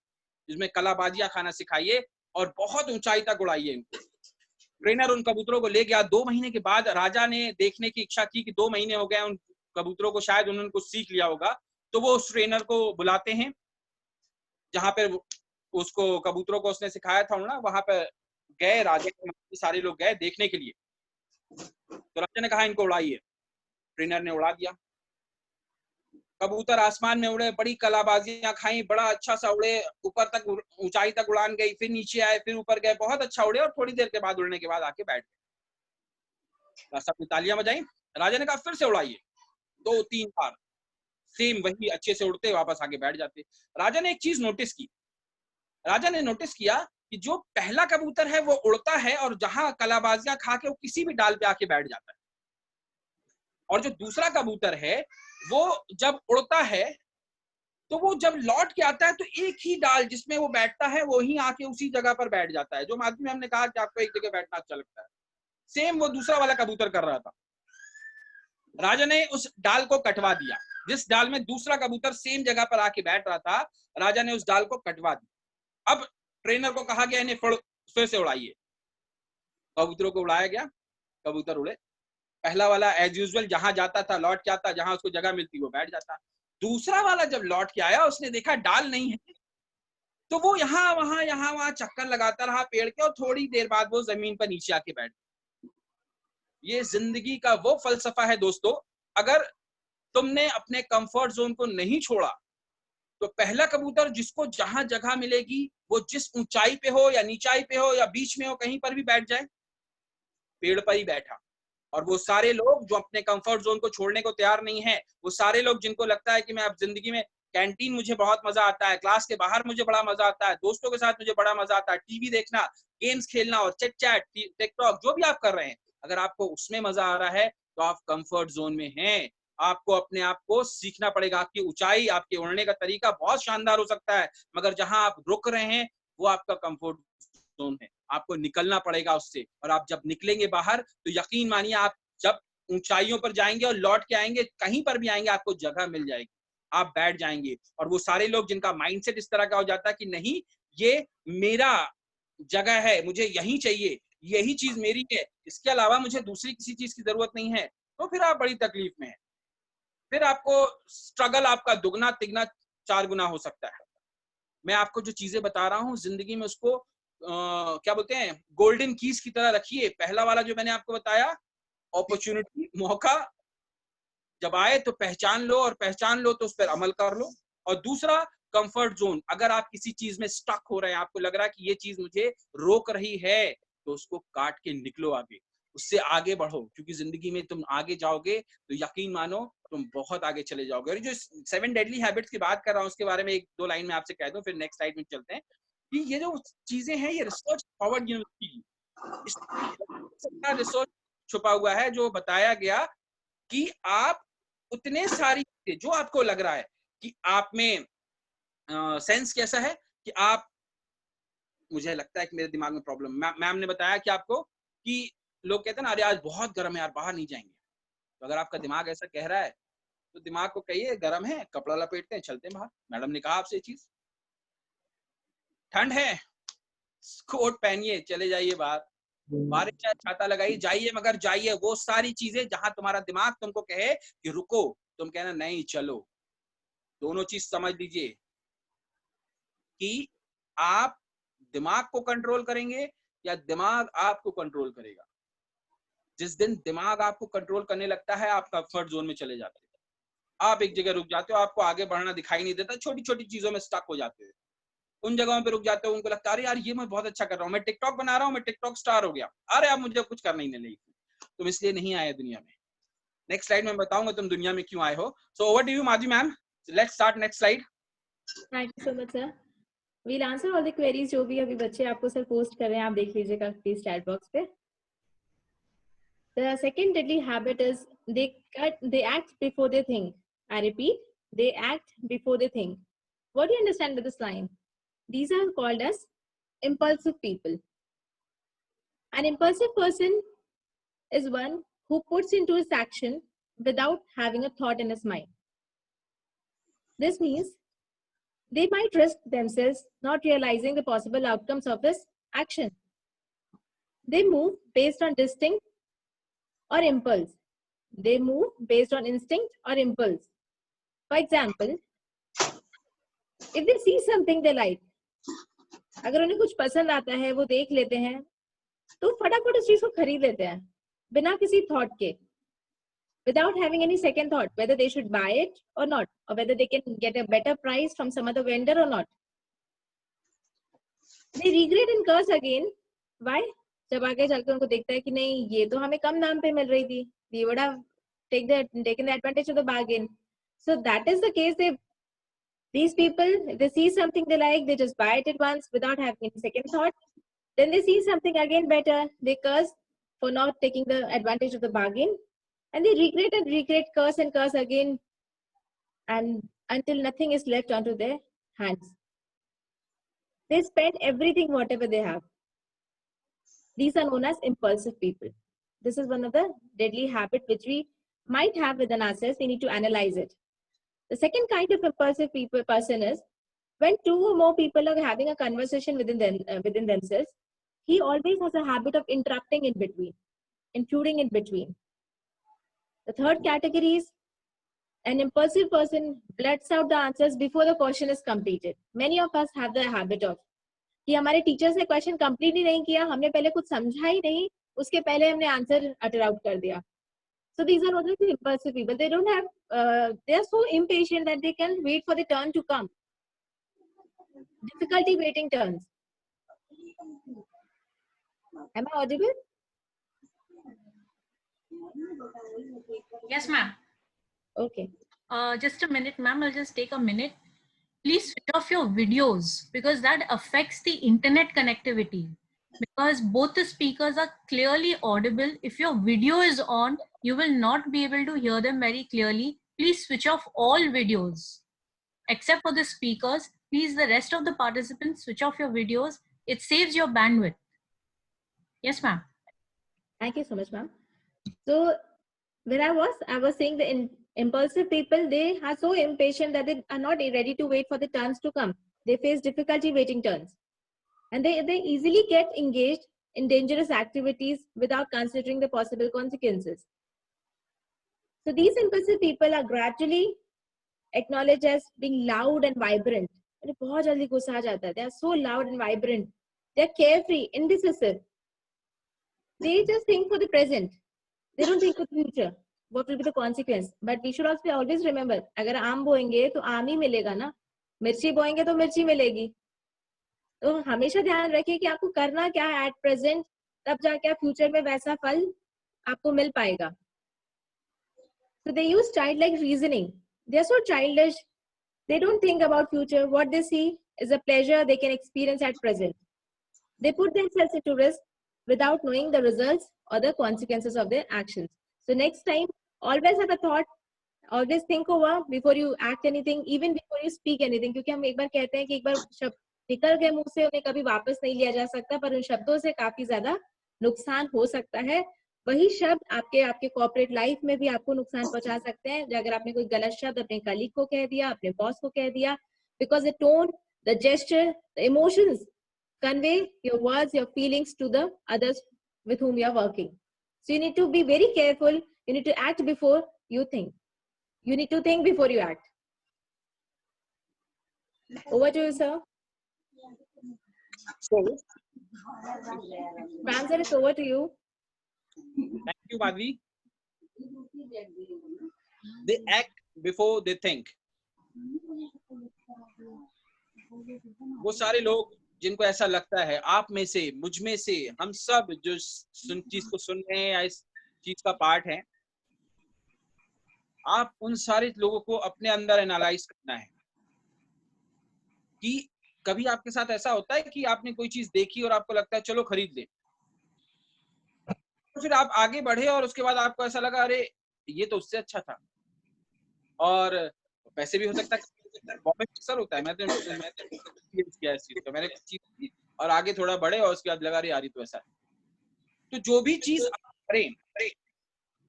E: इसमें कलाबाजियां खाना सिखाइए और बहुत ऊंचाई तक उड़ाइए इनको। ट्रेनर उन कबूतरों को ले गया। 2 महीने के बाद राजा ने देखने की इच्छा की कि 2 महीने हो गए उन कबूतरों को, शायद उन्होंने कुछ सीख लिया होगा, तो वो उस ट्रेनर को बुलाते हैं जहां पे उसको कबूतरों को उसने सिखाया था उड़ना। वहां पे गए राजा के सारे लोग गए देखने के लिए, तो राजा ने कहा इनको उड़ाइए। ट्रेनर ने उड़ा दिया, कबूतर आसमान में उड़े, बड़ी कलाबाजियां खाई, बड़ा अच्छा सा उड़े, ऊपर तक ऊंचाई तक उड़ान गई, फिर नीचे आए, फिर ऊपर गए, बहुत अच्छा उड़े, और थोड़ी देर के बाद उड़ने के बाद आके बैठ गए। सबने तालियां बजाई। राजा ने कहा फिर से उड़ाइए। 2-3 बार सेम वही अच्छे से उड़ते, वापस आके बैठ जाते। राजा ने एक चीज नोटिस की, राजा ने नोटिस किया कि जो पहला कबूतर है वो उड़ता है और जहां कलाबाजियां खा के वो किसी भी डाल पे आके बैठ जाता है, और जो दूसरा कबूतर है वो जब उड़ता है तो वो जब लौट के आता है तो एक ही डाल जिसमें वो बैठता है वो ही आके उसी जगह पर बैठ जाता है। जो माध्यम में हमने कहा कि आपको एक जगह बैठना अच्छा लगता है, सेम वो दूसरा वाला कबूतर कर रहा था। राजा ने उस डाल को कटवा दिया, जिस डाल में दूसरा कबूतर सेम जगह पर आके बैठ रहा था, राजा ने उस डाल को कटवा दिया। अब ट्रेनर को कहा गया इन्हें फिर से उड़ाइए। कबूतरों को उड़ाया गया, कबूतर उड़े। पहला वाला एज यूजुअल जहां जाता था लौट के आता, जहां उसको जगह मिलती वो बैठ जाता। दूसरा वाला जब लौट के आया उसने देखा डाल नहीं है, तो वो यहाँ वहां चक्कर लगाता रहा पेड़ के, और थोड़ी देर बाद वो जमीन पर नीचे आके बैठ गया। ये जिंदगी का वो फलसफा है दोस्तों। अगर तुमने अपने कंफर्ट जोन को नहीं छोड़ा तो पहला कबूतर जिसको जहां जगह मिलेगी, वो जिस ऊंचाई पे हो या नीचाई पे हो या बीच में हो, कहीं पर भी बैठ जाए, पेड़ पर ही बैठा। और वो सारे लोग जो अपने कंफर्ट जोन को छोड़ने को तैयार नहीं है, वो सारे लोग जिनको लगता है कि मैं अब जिंदगी में कैंटीन मुझे बहुत मजा आता है, क्लास के बाहर मुझे बड़ा मजा आता है, दोस्तों के साथ मुझे बड़ा मजा आता है, टीवी देखना, गेम्स खेलना और चिट चैट, टिकटॉक, जो भी आप कर रहे हैं, अगर आपको उसमें मजा आ रहा है तो आप कंफर्ट जोन में हैं। आपको अपने आप को सीखना पड़ेगा। आपकी ऊंचाई, आपके उड़ने का तरीका बहुत शानदार हो सकता है, मगर जहां आप रुक रहे हैं वो आपका कंफर्ट जोन है। आपको निकलना पड़ेगा उससे, और आप जब निकलेंगे बाहर तो यकीन मानिए आप जब ऊंचाइयों पर जाएंगे और लौट के आएंगे, कहीं पर भी आएंगे आपको जगह मिल जाएगी, आप बैठ जाएंगे। और वो सारे लोग जिनका माइंडसेट इस तरह का हो जाता है कि नहीं ये मेरा जगह है, मुझे यही चाहिए, यही चीज मेरी है, इसके अलावा मुझे दूसरी किसी चीज की जरूरत नहीं है, तो फिर आप बड़ी तकलीफ में है। फिर आपको स्ट्रगल आपका दुगना तिगना 4 गुना हो सकता है। मैं आपको जो चीजें बता रहा हूँ जिंदगी में उसको क्या बोलते हैं, गोल्डन कीज की तरह रखिए। पहला वाला जो मैंने आपको बताया, अपॉर्चुनिटी, मौका जब आए तो पहचान लो, और पहचान लो तो उस पर अमल कर लो। और दूसरा कंफर्ट जोन, अगर आप किसी चीज में स्टक हो रहे हैं, आपको लग रहा है कि ये चीज मुझे रोक रही है, तो उसको काट के निकलो आगे, उससे आगे बढ़ो, क्योंकि जिंदगी में तुम आगे जाओगे तो यकीन मानो तुम बहुत आगे चले जाओगे। और जो 7 डेडली हैबिट्स की बात कर रहा हूँ उसके बारे में 1-2 लाइन में आपसे कह दूं, फिर नेक्स्ट स्लाइड में चलते हैं। कि ये जो चीजें हैं ये रिसर्च फॉरवर्ड यूनिवर्सिटी की, इसका रिसर्च छुपा हुआ है जो बताया गया कि आप उतने सारी जो आपको लग रहा है कि आप में सेंस कैसा है कि आप, मुझे लगता है कि मेरे दिमाग में प्रॉब्लम, मैम ने बताया कि आपको कि लोग कहते हैं ना अरे आज बहुत गर्म है यार बाहर नहीं जाएंगे, तो अगर आपका दिमाग ऐसा कह रहा है तो दिमाग को कहिए गर्म है, कपड़ा लपेटते हैं, चलते हैं बाहर। मैडम ने कहा आपसे ये चीज, ठंड है कोट पहनिए, चले जाइए बाहर, बारिश है छाता लगाइए, जाइए, मगर जाइए। वो सारी चीजें जहां तुम्हारा दिमाग तुमको कहे कि रुको, तुम कहना नहीं चलो। दोनों चीज समझ लीजिए कि आप दिमाग को कंट्रोल करेंगे या दिमाग आपको कंट्रोल करेगा। जिस दिन दिमाग आपको कंट्रोल करने लगता है, आप कंफर्ट जोन में चले जाते हो, आप एक जगह रुक जाते हो, आपको आगे बढ़ना दिखाई नहीं देता, छोटी छोटी चीजों में स्टक हो जाते हो, उन जगहों पे रुक जाते हो, उनको लगता है अरे यार ये मैं बहुत अच्छा कर रहा हूँ, मैं टिकटॉक बना रहा हूँ, मैं टिकटॉक स्टार हो गया, अरे अब मुझे कुछ करना ही नहीं, तुम इसलिए नहीं आए दुनिया में। नेक्स्ट स्लाइड में बताऊंगा तुम दुनिया में क्यों आए हो। So over to you Madhavi ma'am, let's start next slide.
C: Thank you so much sir. We'll answer all the queries जो भी अभी बच्चे आपको सर पोस्ट कर रहे हैं, आप देख लीजिएगा प्लीज चैट बॉक्स पे। The second deadly habit is they act before they think. I repeat, they act before they think. What do you understand with this line? These are called as impulsive people. An impulsive person is one who puts into his action without having a thought in his mind. This means they might risk themselves not realizing the possible outcomes of his action. They move based on instinct or impulse. They move based on instinct or impulse. For example, if they see something they like, अगर उन्हें कुछ पसंद आता है, वो देख लेते हैं, तो फटाफट उस चीज को खरीद लेते हैं बिना किसी थॉट के, without having any second thought whether they should buy it or not, or whether they can get a better price from some other vendor or not. They regret and curse again. Why? जब आगे चलकर उनको देखता है कि नहीं ये तो हमें कम दाम पे मिल रही थी, we would have taken the advantage of the bargain. So that is the case. These people, if they see something they like, they just buy it at once without having any second thought. Then they see something again better, they curse for not taking the advantage of the bargain, and they regret and regret, curse and curse again, and until nothing is left onto their hands. They spend everything, whatever they have. These are known as impulsive people. This is one of the deadly habits which we might have within ourselves. We need to analyze it. The second kind of impulsive person is when two or more people are having a conversation within themselves. He always has a habit of interrupting in between, intruding in between. The third category is an impulsive person blurts out the answers before the question is completed. Many of us have the habit of कि हमारे teachers ने question complete ही नहीं किया, हमने पहले कुछ समझा ही नहीं, उसके पहले हमने आंसर अटर आउट कर दिया. So these are also impulsive people. They don't have, they are so impatient that they can wait for the turn to come. Difficulty waiting turns. Am I audible?
B: Yes, ma'am.
C: Okay.
B: Just a minute, ma'am. I'll just take a minute. Please switch off your videos because that affects the internet connectivity. Because both the speakers are clearly audible. If your video is on, you will not be able to hear them very clearly. Please switch off all videos. Except for the speakers, please the rest of the participants switch off your videos. It saves your bandwidth. Yes, ma'am.
C: Thank you so much, ma'am. So where I was saying the impulsive people, they are so impatient that they are not ready to wait for the turns to come. They face difficulty waiting turns. And they easily get engaged in dangerous activities without considering the possible consequences. So these impulsive people are gradually acknowledged as being loud and vibrant. बहुत जल्दी गुस्सा आ जाता है. They are so loud and vibrant. They are carefree, indecisive. They just think for the present. They don't think for the future. What will be the consequence? But we should also always remember, अगर आम बोएंगे तो आम ही मिलेगा ना, मिर्ची बोएंगे तो मिर्ची मिलेगी. तो हमेशा ध्यान रखिए कि आपको करना क्या है एट प्रेजेंट, तब जाके आप फ्यूचर में वैसा फल आपको मिल पाएगा. So they use childlike reasoning. They are so childish. They don't think about future. What they see is a pleasure they can experience at present. They put themselves into risk without knowing the results or the consequences of their actions. So next time, always have a thought. Always think over before you act anything, even before you speak anything. क्योंकि हम एक बार कहते हैं कि एक बार शब्द निकल गए मुंह से, उन्हें कभी वापस नहीं लिया जा सकता, पर उन शब्दों से काफी ज्यादा नुकसान हो सकता है. वही शब्द आपके कॉर्पोरेट लाइफ में भी आपको नुकसान पहुंचा सकते हैं. अगर आपने कोई गलत शब्द अपने कलीग को कह दिया, अपने बॉस को कह दिया, because the tone, the gesture, the emotions convey your words, your feelings to the others with whom you are working. So you need to be very careful. You need to act before you think. You need to think before you act. Over to you, sir. Ram sir, it's over to you.
E: Thank you, Madhvi. They act before they think. वो सारे लोग जिनको ऐसा लगता है, आप में से, मुझ में से, हम सब जो चीज को सुन रहे हैं या इस चीज का पार्ट है, आप उन सारे लोगों को अपने अंदर एनालाइज करना है कि कभी आपके साथ ऐसा होता है कि आपने कोई चीज देखी और आपको लगता है चलो खरीद ले, तो फिर आप आगे बढ़े और उसके बाद आपको ऐसा लगा अरे ये तो उससे अच्छा था, और पैसे भी हो सकता है, बहुत अक्सर होता है। मैं तो किया इस चीज को, मैंने कुछ चीज की और आगे थोड़ा बढ़े और उसके बाद लगा अरे यार ये तो ऐसा है। तो जो भी चीज आप करें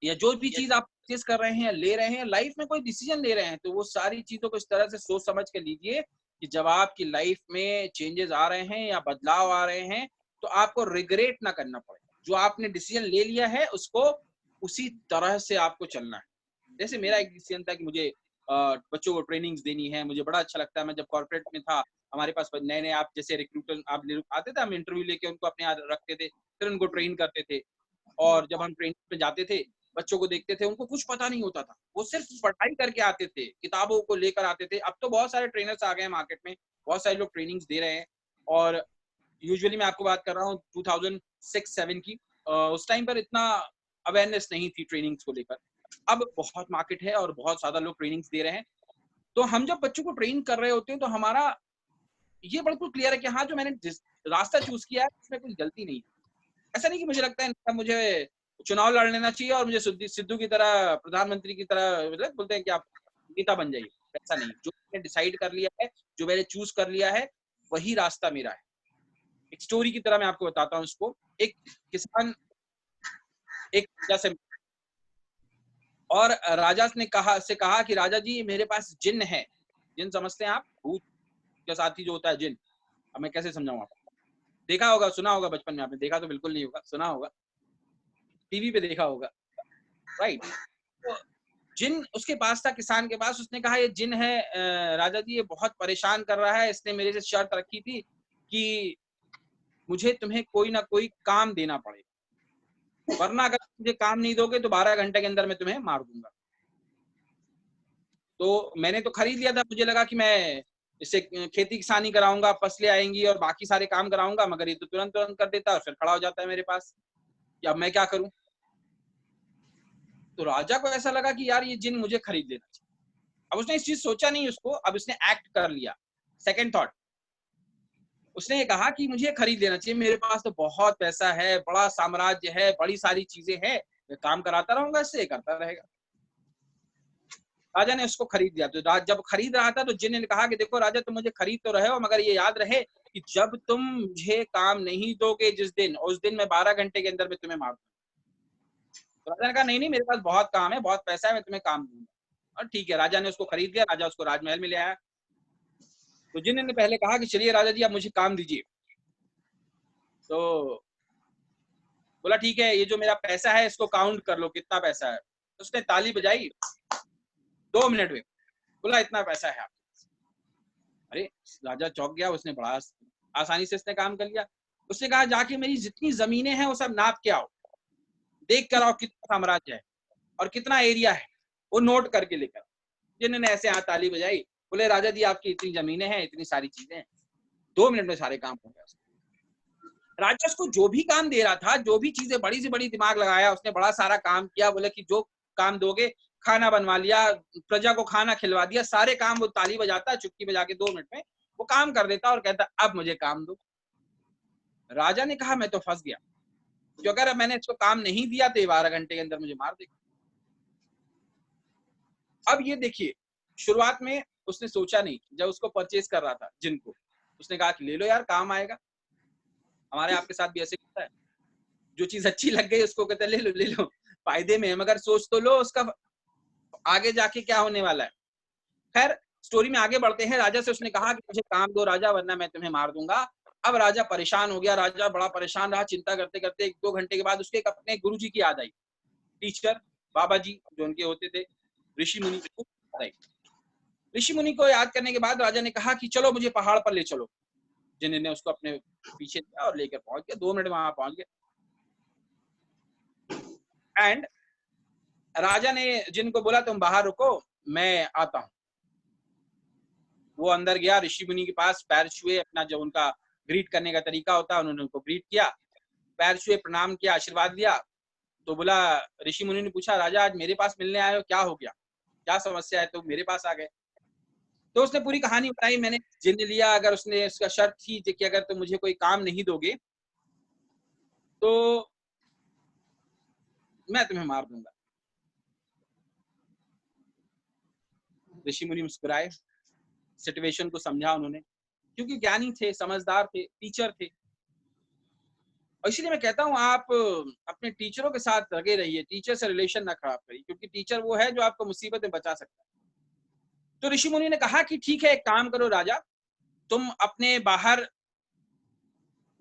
E: या जो भी चीज आप परचेज कर रहे हैं, ले रहे हैं, लाइफ में कोई डिसीजन ले रहे हैं, तो वो सारी चीजों को इस तरह से सोच समझ के लीजिए कि जब आपकी लाइफ में चेंजेस आ रहे हैं या बदलाव आ रहे हैं, तो आपको रिग्रेट ना करना पड़े। जो आपने डिसीजन ले लिया है उसको उसी तरह से आपको चलना है। जैसे मेरा एक डिसीजन था कि मुझे बच्चों को ट्रेनिंग्स देनी है, मुझे बड़ा अच्छा लगता है। मैं जब कॉर्पोरेट में था, हमारे पास नए नए आप जैसे रिक्रूटर आप आते थे, हम इंटरव्यू लेके उनको अपने यहाँ रखते थे, फिर उनको ट्रेन करते थे। और जब हम ट्रेनिंग में जाते थे, बच्चों को देखते थे, उनको कुछ पता नहीं होता था, वो सिर्फ पढ़ाई करके आते थे, किताबों को लेकर आते थे। अब तो बहुत सारे ट्रेनर्स आ गए हैं मार्केट में, बहुत सारे लोग ट्रेनिंग्स दे रहे हैं। और यूजुअली मैं आपको बात कर रहा हूँ 2006-7 की, उस टाइम पर इतना अवेयरनेस नहीं थी ट्रेनिंग्स को लेकर। अब बहुत मार्केट है और बहुत ज्यादा लोग ट्रेनिंग्स दे रहे हैं। तो हम जब बच्चों को ट्रेन कर रहे होते हैं तो हमारा ये बिल्कुल क्लियर है कि हाँ, जो मैंने जिस रास्ता चूज किया है उसमें कोई गलती नहीं। ऐसा नहीं कि मुझे लगता है मुझे चुनाव लड़ लेना चाहिए और मुझे सिद्धू की तरह, प्रधानमंत्री की तरह, मतलब बोलते हैं कि आप नेता बन जाइए, ऐसा नहीं। जो मैंने डिसाइड कर लिया है, जो मैंने चूज कर लिया है, वही रास्ता मेरा है। एक स्टोरी की तरह मैं आपको बताता हूँ इसको। एक किसान एक राजा से, और राजा ने कहा कि राजा जी मेरे पास जिन है। जिन समझते हैं आप? भूत के साथी जो होता है जिन। अब मैं कैसे समझाऊं आपको? देखा होगा, सुना होगा बचपन में आपने, देखा तो बिल्कुल नहीं होगा, सुना होगा, टीवी पे देखा होगा, राइट? तो जिन उसके पास था, किसान के पास। उसने कहा ये जिन है राजा जी, ये बहुत परेशान कर रहा है, इसने मेरे से शर्त रखी थी कि मुझे तुम्हें कोई ना कोई काम देना पड़ेगा, वरना अगर मुझे काम नहीं दोगे तो 12 घंटे के अंदर मैं तुम्हें मार दूंगा। तो मैंने तो खरीद लिया था, मुझे लगा कि मैं इससे खेती किसानी कराऊंगा, फसलें आएंगी और बाकी सारे काम कराऊंगा, मगर ये तो तुरंत तुरंत कर देता है और फिर खड़ा हो जाता है मेरे पास कि अब मैं क्या करूं। तो राजा को ऐसा लगा कि यार ये जिन मुझे खरीद लेना चाहिए। अब उसने इस चीज सोचा नहीं उसको, अब उसने एक्ट कर लिया, सेकंड थॉट। उसने ये कहा कि मुझे खरीद लेना चाहिए, मेरे पास तो बहुत पैसा है, बड़ा साम्राज्य है, बड़ी सारी चीजें हैं, मैं काम कराता रहूंगा, इससे करता रहेगा। राजा ने उसको खरीद लिया। तो जब खरीद रहा था तो जिन ने कहा कि देखो राजा, तुम मुझे खरीद तो रहे हो, मगर ये याद रहे कि जब तुम मुझे काम नहीं दोगे जिस दिन, उस दिन मैं 12 घंटे के अंदर में तुम्हें मार दूंगा। तो राजा ने कहा नहीं नहीं, मेरे पास बहुत काम है, बहुत पैसा है, मैं तुम्हें काम दूंगा। और ठीक है, राजा ने उसको खरीद लिया। राजा उसको राजमहल में ले आया। तो जिन ने पहले कहा कि चलिए राजा जी आप मुझे काम दीजिए। तो बोला ठीक है, ये जो मेरा पैसा है इसको काउंट कर लो, कितना पैसा है। तो उसने ताली बजाई 2 मिनट में, बोला इतना पैसा है आपके पास। अरे राजा चौंक गया, उसने बड़ा आसानी से इसने काम कर लिया। उसने कहा जाके मेरी जितनी जमीनें हैं वो सब नाप के आओ, देख कर आओ कितना साम्राज्य है और कितना एरिया है, वो नोट करके लेकर। जिन्होंने ऐसे हाथ ताली बजाई, बोले राजा जी आपकी इतनी जमीनें हैं, इतनी सारी चीजें हैं। 2 मिनट में सारे काम हो गया। राजा उसको जो भी काम दे रहा था, जो भी चीजें बड़ी से बड़ी दिमाग लगाया, उसने बड़ा सारा काम किया। बोले कि जो काम दोगे, खाना बनवा लिया, प्रजा को खाना खिलवा दिया, सारे काम वो ताली बजाता, चुटकी बजा के 2 मिनट में वो काम कर देता और कहता अब मुझे काम दो। राजा ने कहा मैं तो फंस गया, जो अगर मैंने इसको काम नहीं दिया तो 12 घंटे के अंदर मुझे मार देगा। अब ये देखिए, शुरुआत में उसने सोचा नहीं, जब उसको परचेज कर रहा था जिनको, उसने कहा कि ले लो यार, काम आएगा। हमारे आपके साथ भी ऐसे होता है, जो चीज अच्छी लग गई उसको कहते ले लो, फायदे में है, मगर सोच तो लो उसका आगे जाके क्या होने वाला है। खैर स्टोरी में आगे बढ़ते हैं। राजा से उसने कहा कि मुझे काम दो राजा, वरना मैं तुम्हें मार दूंगा। अब राजा परेशान हो गया, राजा बड़ा परेशान रहा, चिंता करते करते 1-2 घंटे के बाद उसके अपने गुरुजी की याद आई, टीचर बाबा जी जो उनके होते थे, ऋषि मुनि। ऋषि मुनि को याद करने के बाद राजा ने कहा कि चलो मुझे पहाड़ पर ले चलो। जिन्होंने उसको अपने पीछे दिया और लेकर पहुंच गया, 2 मिनट में वहां पहुंच गया। एंड राजा ने जिनको बोला तुम बाहर रुको, मैं आता हूं। वो अंदर गया, ऋषि मुनि के पास पैर छुए, अपना जो उनका ग्रीट करने का तरीका होता है उन्होंने उनको ग्रीट किया, पैर छुए, प्रणाम किया, आशीर्वाद दिया। तो बोला, ऋषि मुनि ने पूछा, राजा आज मेरे पास मिलने आए हो, क्या हो गया, क्या समस्या है, तो मेरे पास आ गए। तो उसने पूरी कहानी बताई, मैंने जिन लिया, अगर उसने उसका शर्त थी कि अगर तुम मुझे कोई काम नहीं दोगे तो मैं तुम्हें मार दूंगा। ऋषि मुनि मुस्कुराए, सिचुएशन को समझा उन्होंने, क्योंकि ज्ञानी थे, समझदार थे, टीचर थे। और इसलिए मैं कहता हूं आप अपने टीचरों के साथ लगे रहिए, टीचर से रिलेशन ना खराब करिए, क्योंकि टीचर वो है जो आपको मुसीबत में बचा सकता है। तो ऋषि मुनि ने कहा कि ठीक है, एक काम करो राजा, तुम अपने बाहर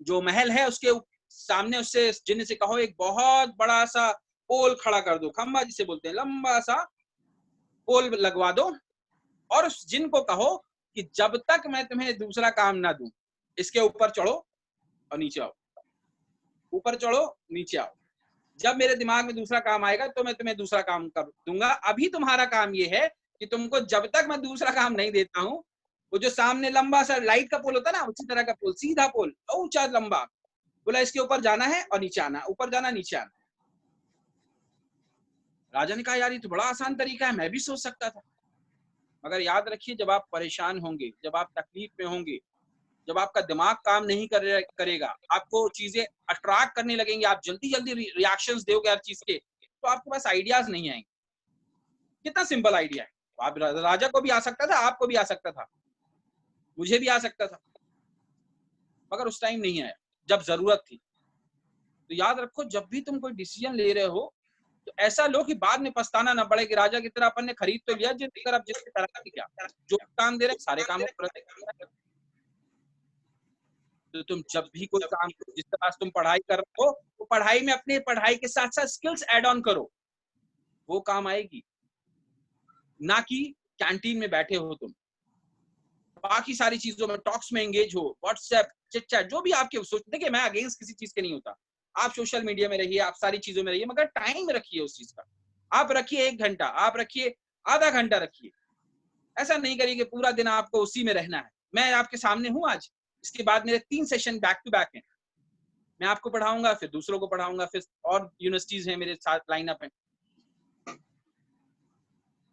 E: जो महल है उसके सामने उससे जिन से कहो एक बहुत बड़ा सा पोल खड़ा कर दो, खंबा जिसे बोलते हैं, लंबा सा पोल लगवा दो, और उस जिन को कहो कि जब तक मैं तुम्हें दूसरा काम ना दूं, इसके ऊपर चढ़ो और नीचे आओ, ऊपर चढ़ो नीचे आओ, जब मेरे दिमाग में दूसरा काम आएगा तो मैं तुम्हें दूसरा काम कर दूंगा। अभी तुम्हारा काम ये है कि तुमको जब तक मैं दूसरा काम नहीं देता हूं, वो जो सामने लंबा सा लाइट का पोल होता है ना, उसी तरह का पोल, सीधा पोल, ऊंचा लंबा, बोला इसके ऊपर जाना है और नीचे आना, ऊपर जाना नीचे आना। राजा ने कहा, यार ये तो बड़ा आसान तरीका है, मैं भी सोच सकता था। मगर याद रखिए, जब आप परेशान होंगे, जब आप तकलीफ में होंगे, जब आपका दिमाग काम नहीं करेगा, आपको चीजें अट्रैक्ट करने लगेंगी, आप जल्दी जल्दी रिएक्शंस दोगे हर चीज के, तो आपके पास आइडियाज नहीं आएंगे। कितना सिंपल आइडिया है, आप राजा को भी आ सकता था, आपको भी आ सकता था, मुझे भी आ सकता था, मगर उस टाइम नहीं आया जब जरूरत थी। तो याद रखो, जब भी तुम कोई डिसीजन ले रहे हो तो ऐसा लो कि बाद में पछताना ना पड़े कि राजा की तरह अपन ने खरीद तो लिया, जिस तरह जिसकी तरह क्या, जो काम दे रहे सारे कामों पर। तो तुम जब भी कोई काम, जिस तरह तुम पढ़ाई कर रहे हो, तो पढ़ाई में अपने पढ़ाई के साथ साथ स्किल्स ऐड ऑन करो, वो काम आएगी। ना कि कैंटीन में बैठे हो तुम, बाकी सारी चीजों में, टॉक्स में एंगेज हो, व्हाट्सएप, चिट चैट, जो भी आपके सोच, देखिए मैं अगेंस्ट किसी चीज के नहीं होता, आप सोशल मीडिया में रहिए, आप सारी चीजों में रहिए, मगर टाइम रखिए उस चीज का। आप रखिए 1 घंटा, आप रखिए आधा घंटा रखिए, ऐसा नहीं करिए कि पूरा दिन आपको उसी में रहना है। मैं आपके सामने हूं आज, इसके बाद मेरे 3 सेशन बैक टू बैक हैं, मैं आपको पढ़ाऊंगा, फिर दूसरों को पढ़ाऊंगा, फिर और यूनिवर्सिटीज हैं मेरे साथ लाइन अप है।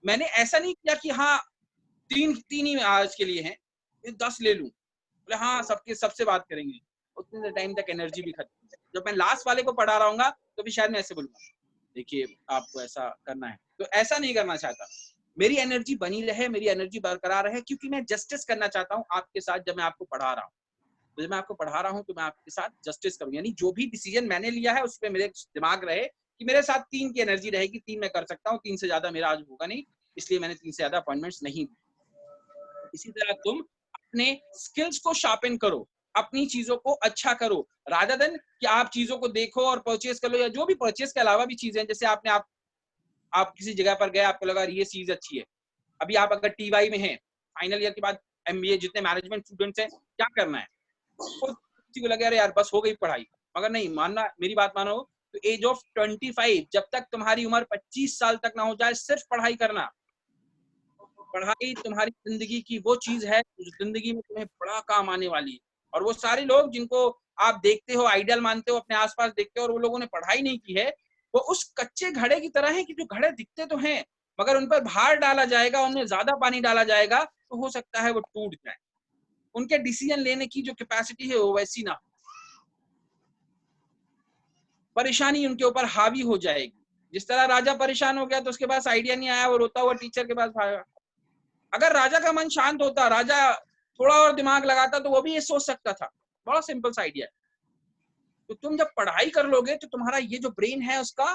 E: मैंने ऐसा नहीं किया कि हाँ 3 ही आज के लिए हैं, 10 ले लूं, बोले हाँ सबके सबसे बात करेंगे, उतने टाइम तक एनर्जी भी खत्म है। जब मैं लास्ट वाले को पढ़ा रहा हूँ तो भी शायद मैं ऐसे बोलूंगा, देखिए आपको ऐसा करना है, तो ऐसा नहीं करना चाहता। मेरी एनर्जी बनी रहे, मेरी एनर्जी बरकरार रहे, क्योंकि मैं जस्टिस करना चाहता हूँ आपके साथ। जब मैं आपको पढ़ा रहा हूँ, तो जब मैं आपको पढ़ा रहा हूँ तो मैं आपके साथ जस्टिस करूँ, यानी जो भी डिसीजन मैंने लिया है उस पर मेरे दिमाग रहे कि मेरे साथ 3 की एनर्जी रहेगी, 3 मैं कर सकता हूँ, 3 से ज्यादा मेरा आज होगा नहीं, इसलिए मैंने 3 से ज्यादा अपॉइंटमेंट्स नहीं दी। इसी तरह तुम अपने स्किल्स को शार्पन करो, अपनी चीजों को अच्छा करो, रादर देन कि आप चीजों को देखो और परचेज कर लो, या जो भी परचेज के अलावा भी चीजें, जैसे आप किसी जगह पर गए, आपको लगा ये चीज अच्छी है, अभी आप अगर टीवाई में हैं, फाइनल ईयर के बाद एमबीए, जितने मैनेजमेंट स्टूडेंट्स हैं, क्या करना है, किसी को लगे अरे यार बस हो गई पढ़ाई, मगर नहीं, मानना, मेरी बात मानो, तो एज ऑफ 25, जब तक तुम्हारी उम्र 25 साल तक ना हो जाए, सिर्फ पढ़ाई करना। पढ़ाई तुम्हारी जिंदगी की वो चीज है जो जिंदगी में तुम्हें बड़ा काम आने वाली है। और वो सारे लोग जिनको आप देखते हो, आइडियल मानते हो, अपने आसपास देखते हो, और वो लोगों ने पढ़ाई नहीं की है, वो उस कच्चे घड़े की तरह है कि जो घड़े दिखते तो हैं, मगर उन पर भार डाला जाएगा, उनमें ज्यादा पानी डाला जाएगा तो हो सकता है वो टूट जाए, उनके डिसीजन लेने की जो कैपेसिटी है वो वैसी ना हो, परेशानी उनके ऊपर हावी हो जाएगी। जिस तरह राजा परेशान हो गया तो उसके पास आइडिया नहीं आया, वो रोता हुआ टीचर के पास भागा। अगर राजा का मन शांत होता, राजा थोड़ा और दिमाग लगाता, तो वो भी ये सोच सकता था। बड़ा सिंपल सा आइडिया है। तो तुम जब पढ़ाई कर लोगे तो तुम्हारा ये जो ब्रेन है उसका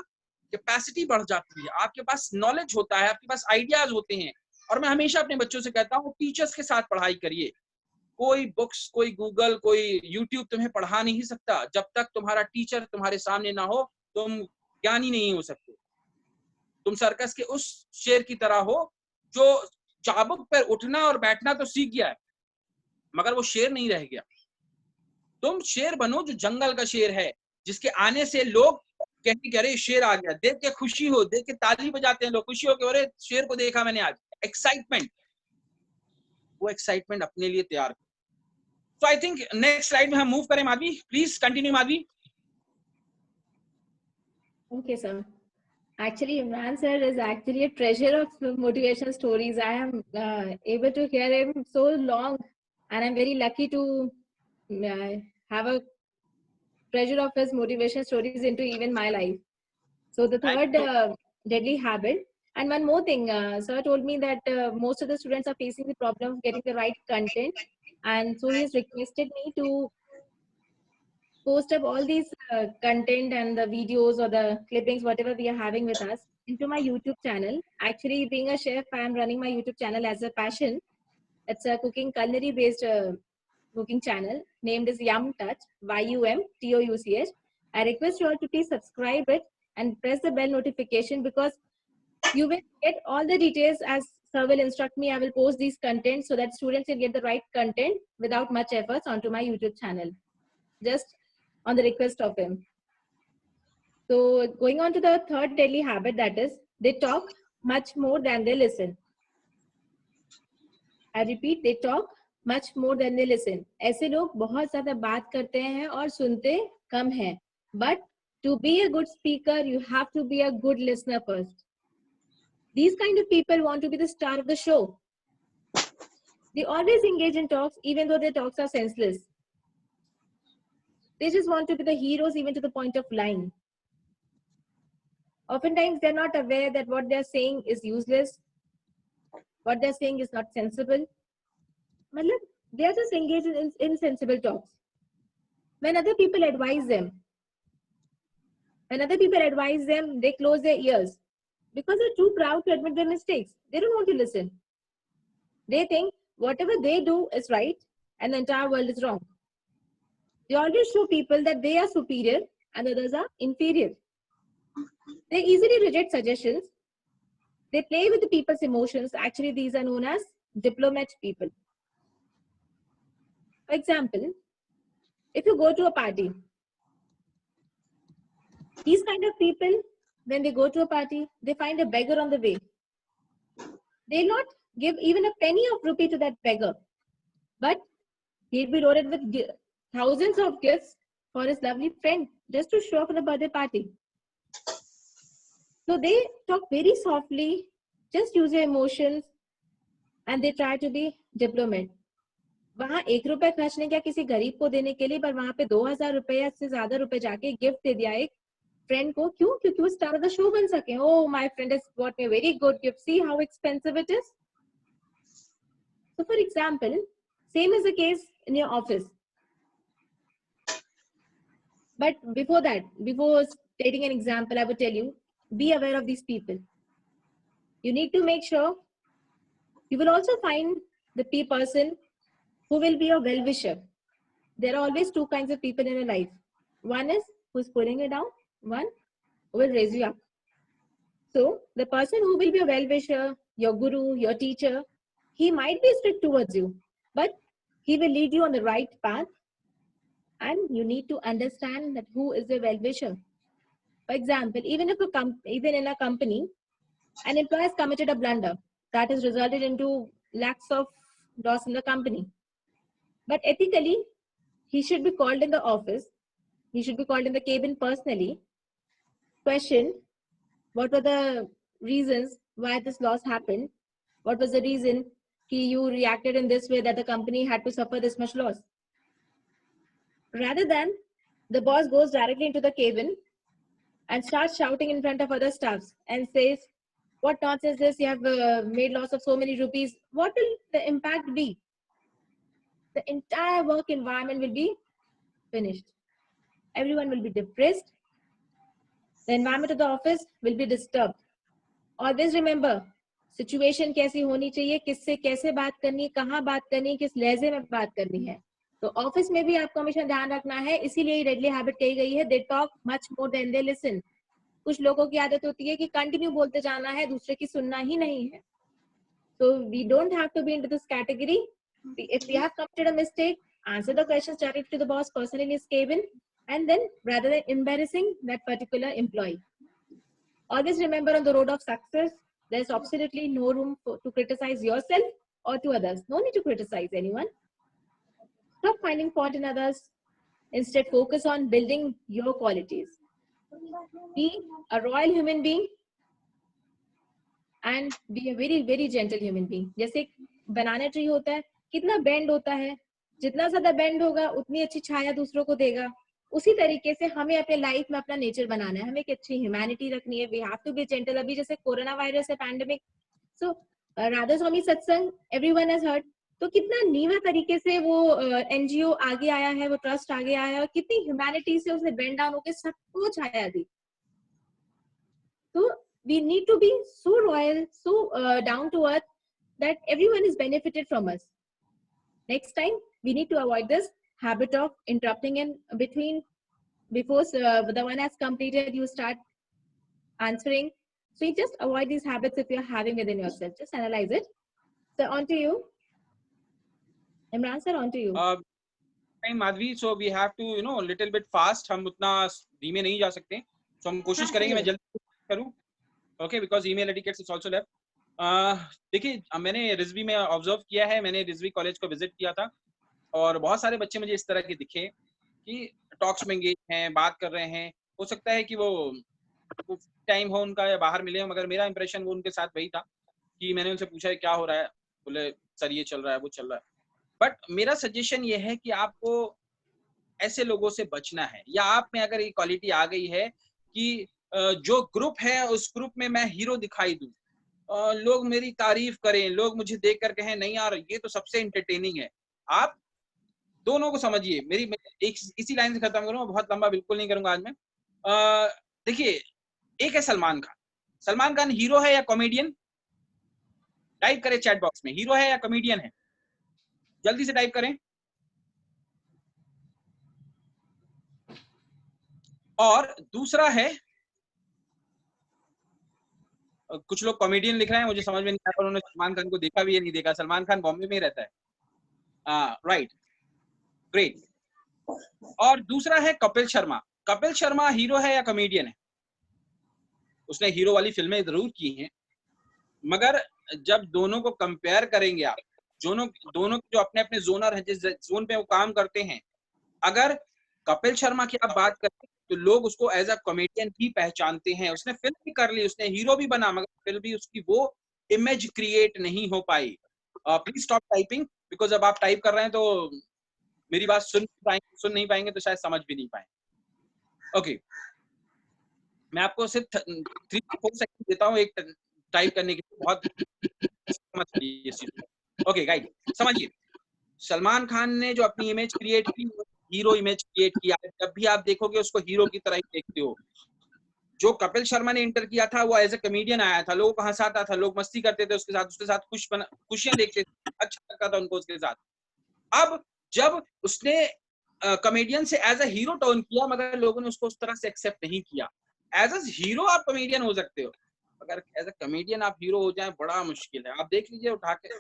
E: कैपेसिटी बढ़ जाती है, आपके पास नॉलेज होता है, आपके पास आइडियाज होते हैं। और मैं हमेशा अपने बच्चों से कहता हूँ, टीचर्स के साथ पढ़ाई करिए। कोई बुक्स, कोई गूगल, कोई यूट्यूब तुम्हें पढ़ा नहीं सकता। जब तक तुम्हारा टीचर तुम्हारे सामने ना हो, तुम ज्ञानी नहीं हो सकते। तुम सर्कस के उस शेर की तरह हो जो चाबुक पर उठना और बैठना तो सीख गया है, मगर वो शेर नहीं रह गया। तुम शेर बनो जो जंगल का शेर है, जिसके आने से लोग कहीं अरे शेर आ गया, देख के खुशी हो, देख के ताली बजाते हैं लोग, खुशी हो के अरे शेर को देखा मैंने आज, एक्साइटमेंट, वो एक्साइटमेंट अपने लिए तैयार। तो आई थिंक नेक्स्ट स्लाइड में हम मूव करें। Madhavi please continue. Madhavi.
C: Okay, sir. Actually, Imran sir is actually a treasure of motivation stories. I am able to hear him so long, and I'm very lucky to have a treasure of his motivation stories into even my life. So the third deadly habit, and one more thing, sir told me that most of the students are facing the problem of getting the right content, and so he has requested me to post up all these content and the videos or the clippings, whatever we are having with us, into my YouTube channel. Actually, being a chef, I am running my YouTube channel as a passion. It's a cooking, culinary based cooking channel named as Yum Touch, YUMTOUCH. I request you all to please subscribe it and press the bell notification, because you will get all the details as sir will instruct me. I will post these content so that students can get the right content without much efforts onto my YouTube channel, just on the request of him. So going on to the third deadly habit, that is, they talk much more than they listen. I repeat, they talk much more than they listen. ऐसे लोग बहुत ज़्यादा बात करते हैं और सुनते कम हैं. But to be a good speaker, you have to be a good listener first. These kind of people want to be the star of the show. They always engage in talks, even though their talks are senseless. They just want to be the heroes, even to the point of lying. Oftentimes, they're not aware that what they're saying is useless. What they're saying is not sensible. They are just engaged in insensible talks. When other people advise them, they close their ears because they're too proud to admit their mistakes. They don't want to listen. They think whatever they do is right and the entire world is wrong. They always show people that they are superior and others are inferior. They easily reject suggestions. They play with the people's emotions. Actually, these are known as diplomat people. For example, if you go to a party, these kind of people, when they go to a party, they find a beggar on the way. They'll not give even a penny of rupee to that beggar, but he'll be loaded with thousands of gifts for his lovely friend just to show up for the birthday party. So they talk very softly, just use their emotions, and they try to be diplomat. वहां 1 रुपए खर्च नहीं किया किसी गरीब को देने के लिए, पर वहां पे 2000 रुपए या से ज्यादा रुपए जाके गिफ्ट दे दिया एक फ्रेंड को. क्यों? क्योंकि वो स्टार ऑफ द शो बन सके. Oh, my friend has bought me a very good gift. See how expensive it is. So, for example, same is the case in your office. But before that, before stating an example, I would tell you, be aware of these people. You need to make sure you will also find the person who will be your well-wisher. There are always two kinds of people in your life. One is who is pulling you down, one who will raise you up. So the person who will be a well-wisher, your guru, your teacher, he might be strict towards you, but he will lead you on the right path, and you need to understand that who is a well-wisher. For example, even in a company, an employee has committed a blunder that has resulted into lakhs of loss in the company. But ethically, he should be called in the office. He should be called in the cabin personally. Question, what were the reasons why this loss happened? What was the reason you reacted in this way that the company had to suffer this much loss? Rather than the boss goes directly into the cabin and starts shouting in front of other staffs and says, what nonsense is this? You have made loss of so many rupees. What will the impact be? The entire work environment will be finished. Everyone will be depressed. The environment of the office will be disturbed. Always remember, situation कैसी होनी चाहिए, किससे कैसे बात करनी है, कहाँ बात करनी है, किस लहजे में बात करनी है. तो ऑफिस में भी आपको हमेशा ध्यान रखना है. इसीलिए ये डेडली हैबिट कही गई है. They talk much more than they listen. कुछ लोगों की आदत होती है कि कंटिन्यू बोलते जाना है, दूसरे की सुनना ही नहीं है. So we don't have to be into this category. If we have committed a mistake, answer the questions directly to the boss personally in his cabin, and then rather than embarrassing that particular employee. Always remember, on the road of success, there's absolutely no room to criticize yourself or to others. No need to criticize anyone. Stop finding fault in others. Instead, focus on building your qualities. Be a royal human being and be a very, very gentle human being. जैसे banana tree होता है, कितना bend होता है, जितना ज़्यादा bend होगा, उतनी अच्छी छाया दूसरों को देगा. उसी तरीके से हमें अपने लाइफ में अपना नेचर बनाना है, हमें एक अच्छी ह्यूमैनिटी रखनी है. We have to be gentle. अभी जैसे कोरोना वायरस है, pandemic, so Radha Swami Satsang everyone has heard, तो कितना नीवा तरीके से वो एनजीओ आगे आया है, वो ट्रस्ट आगे आया है, और कितनी ह्यूमैनिटी से उसने बेंड डाउन होकर सबको छाया दी. तो we need to be so royal, so down to earth that everyone is benefited from us. Next time, we need to avoid this habit of interrupting in between. Before the one has completed, you start answering. So you just avoid these habits if you're having within yourself. Just analyze it. So on to you. Imran sir, on to you.
E: Madhavi, so we have to, you know, little bit fast. हम उतना धीमे नहीं जा सकते. So हम कोशिश करेंगे मैं जल्दी करूँ. Okay, because email etiquette is also left. देखिए, मैंने रिजवी में ऑब्जर्व किया है, मैंने रिजवी कॉलेज को विजिट किया था और बहुत सारे बच्चे मुझे इस तरह के दिखे कि टॉक्स में एंगेज हैं, बात कर रहे हैं. हो सकता है कि वो टाइम हो उनका या बाहर मिले हो, मगर मेरा इंप्रेशन वो उनके साथ वही था कि मैंने उनसे पूछा क्या हो रहा है, बोले सर ये चल रहा है, वो चल रहा है. बट मेरा सजेशन ये है कि आपको ऐसे लोगों से बचना है, या आप में अगर ये क्वालिटी आ गई है कि जो ग्रुप है उस ग्रुप में मैं हीरो दिखाई दूं, लोग मेरी तारीफ करें, लोग मुझे देख कर कहें नहीं यार ये तो सबसे इंटरटेनिंग है. आप दोनों को समझिए. मेरी एक इसी लाइन से खत्म करूंगा, बहुत लंबा बिल्कुल नहीं करूंगा आज मैं. देखिए, एक है सलमान खान. सलमान खान हीरो है या कॉमेडियन? टाइप करें चैट बॉक्स में, हीरो है या कॉमेडियन है, जल्दी से टाइप करें. और दूसरा है, कुछ लोग कॉमेडियन लिख रहे हैं, मुझे समझ में नहीं आया पर उन्होंने सलमान खान को देखा भी या नहीं देखा. सलमान खान बॉम्बे में रहता है. Right, great. और दूसरा है कपिल शर्मा. कपिल शर्मा हीरो है या कॉमेडियन है? उसने हीरो वाली फिल्में जरूर की हैं, मगर जब दोनों को कंपेयर करेंगे आप, दोनों जो अपने अपने जोनर हैं, जिस जोन पे वो काम करते हैं, अगर कपिल शर्मा की आप बात करें तो लोग उसको एज अ कॉमेडियन भी पहचानते हैं. उसने फिल्म भी कर ली, उसने हीरो भी बना, मगर फिल्म भी उसकी वो इमेज क्रिएट नहीं हो पाई. प्लीज स्टॉप टाइपिंग, बिकॉज अब आप टाइप कर रहे हैं तो मेरी बात सुन नहीं पाएंगे तो शायद समझ भी नहीं पाएंगे. ओके, मैं आपको सिर्फ 3-4 सेकंड देता हूँ एक टाइप करने के लिए, बहुत समझ लीजिए. ओके गाइस, समझिए, सलमान खान ने जो अपनी इमेज क्रिएट की, हीरो इमेज क्रिएट किया. जब भी आप देखोगे उसको हीरो की तरह ही देखते हो. जो कपिल शर्मा ने इंटर किया था वो एज ए कॉमेडियन आया था, लोगों को हंसाता था, लोग मस्ती करते थे उसके साथ खुशियां देखते थे, अच्छा लगता था उनको उसके साथ. अब जब उसने कॉमेडियन से एज ए हीरो टर्न किया, मगर लोगों ने उसको उस तरह से एक्सेप्ट नहीं किया. एज ए हीरो आप कॉमेडियन हो सकते हो, अगर एज ए कॉमेडियन आप हीरो हो जाए बड़ा मुश्किल है. आप देख लीजिए उठा के,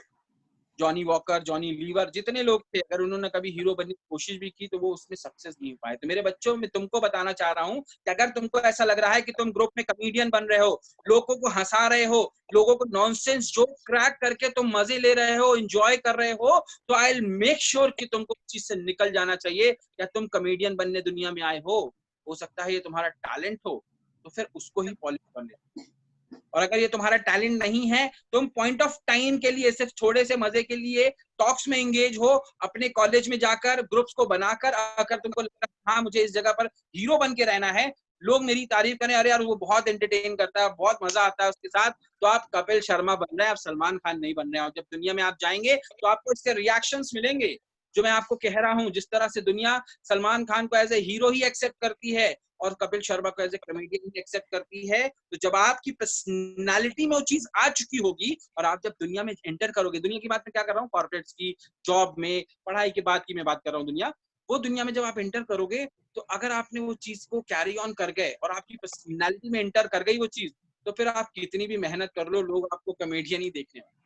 E: जॉनी वॉकर, जॉनी लीवर, जितने लोग थे, अगर उन्होंने कभी हीरो बनने की कोशिश भी की तो वो उसमें सक्सेस नहीं हो पाए. तो मेरे बच्चों, मैं तुमको बताना चाह रहा हूँ कि अगर तुमको ऐसा लग रहा है कि तुम ग्रुप में कॉमेडियन बन रहे हो, लोगों को हंसा रहे हो, लोगों को नॉनसेंस जोक क्रैक करके तुम मजे ले रहे हो, एंजॉय कर रहे हो, तो आई विल मेक श्योर कि तुमको इस चीज से निकल जाना चाहिए. या तुम कॉमेडियन बनने दुनिया में आए हो सकता है ये तुम्हारा टैलेंट हो, तो फिर उसको ही पॉलिश कर ले. और अगर ये तुम्हारा टैलेंट नहीं है, तुम पॉइंट ऑफ टाइम के लिए, सिर्फ थोड़े से मजे के लिए टॉक्स में एंगेज हो, अपने कॉलेज में जाकर ग्रुप्स को बनाकर, अगर तुमको लगता है हाँ मुझे इस जगह पर हीरो बन के रहना है, लोग मेरी तारीफ करें, अरे यार वो बहुत एंटरटेन करता है, बहुत मजा आता है उसके साथ, तो आप कपिल शर्मा बन रहे हैं, आप सलमान खान नहीं बन रहे हैं. और जब दुनिया में आप जाएंगे तो आपको इसके रिएक्शंस मिलेंगे. जो मैं आपको कह रहा हूँ, जिस तरह से दुनिया सलमान खान को एज ए हीरो ही एक्सेप्ट करती है और कपिल शर्मा को एज ए कॉमेडियन एक्सेप्ट करती है, तो जब आपकी पर्सनालिटी में वो चीज आ चुकी होगी और आप जब दुनिया में एंटर करोगे, दुनिया की बात मैं क्या कर रहा हूँ, कॉर्पोरेट्स की, जॉब में, पढ़ाई के बाद की मैं बात कर रहा हूँ, वो दुनिया में जब आप एंटर करोगे, तो अगर आपने वो चीज को कैरी ऑन कर गए और आपकी पर्सनालिटी में एंटर कर गई वो चीज, तो फिर आप कितनी भी मेहनत कर लो, लोग आपको कॉमेडियन ही देखने वाले.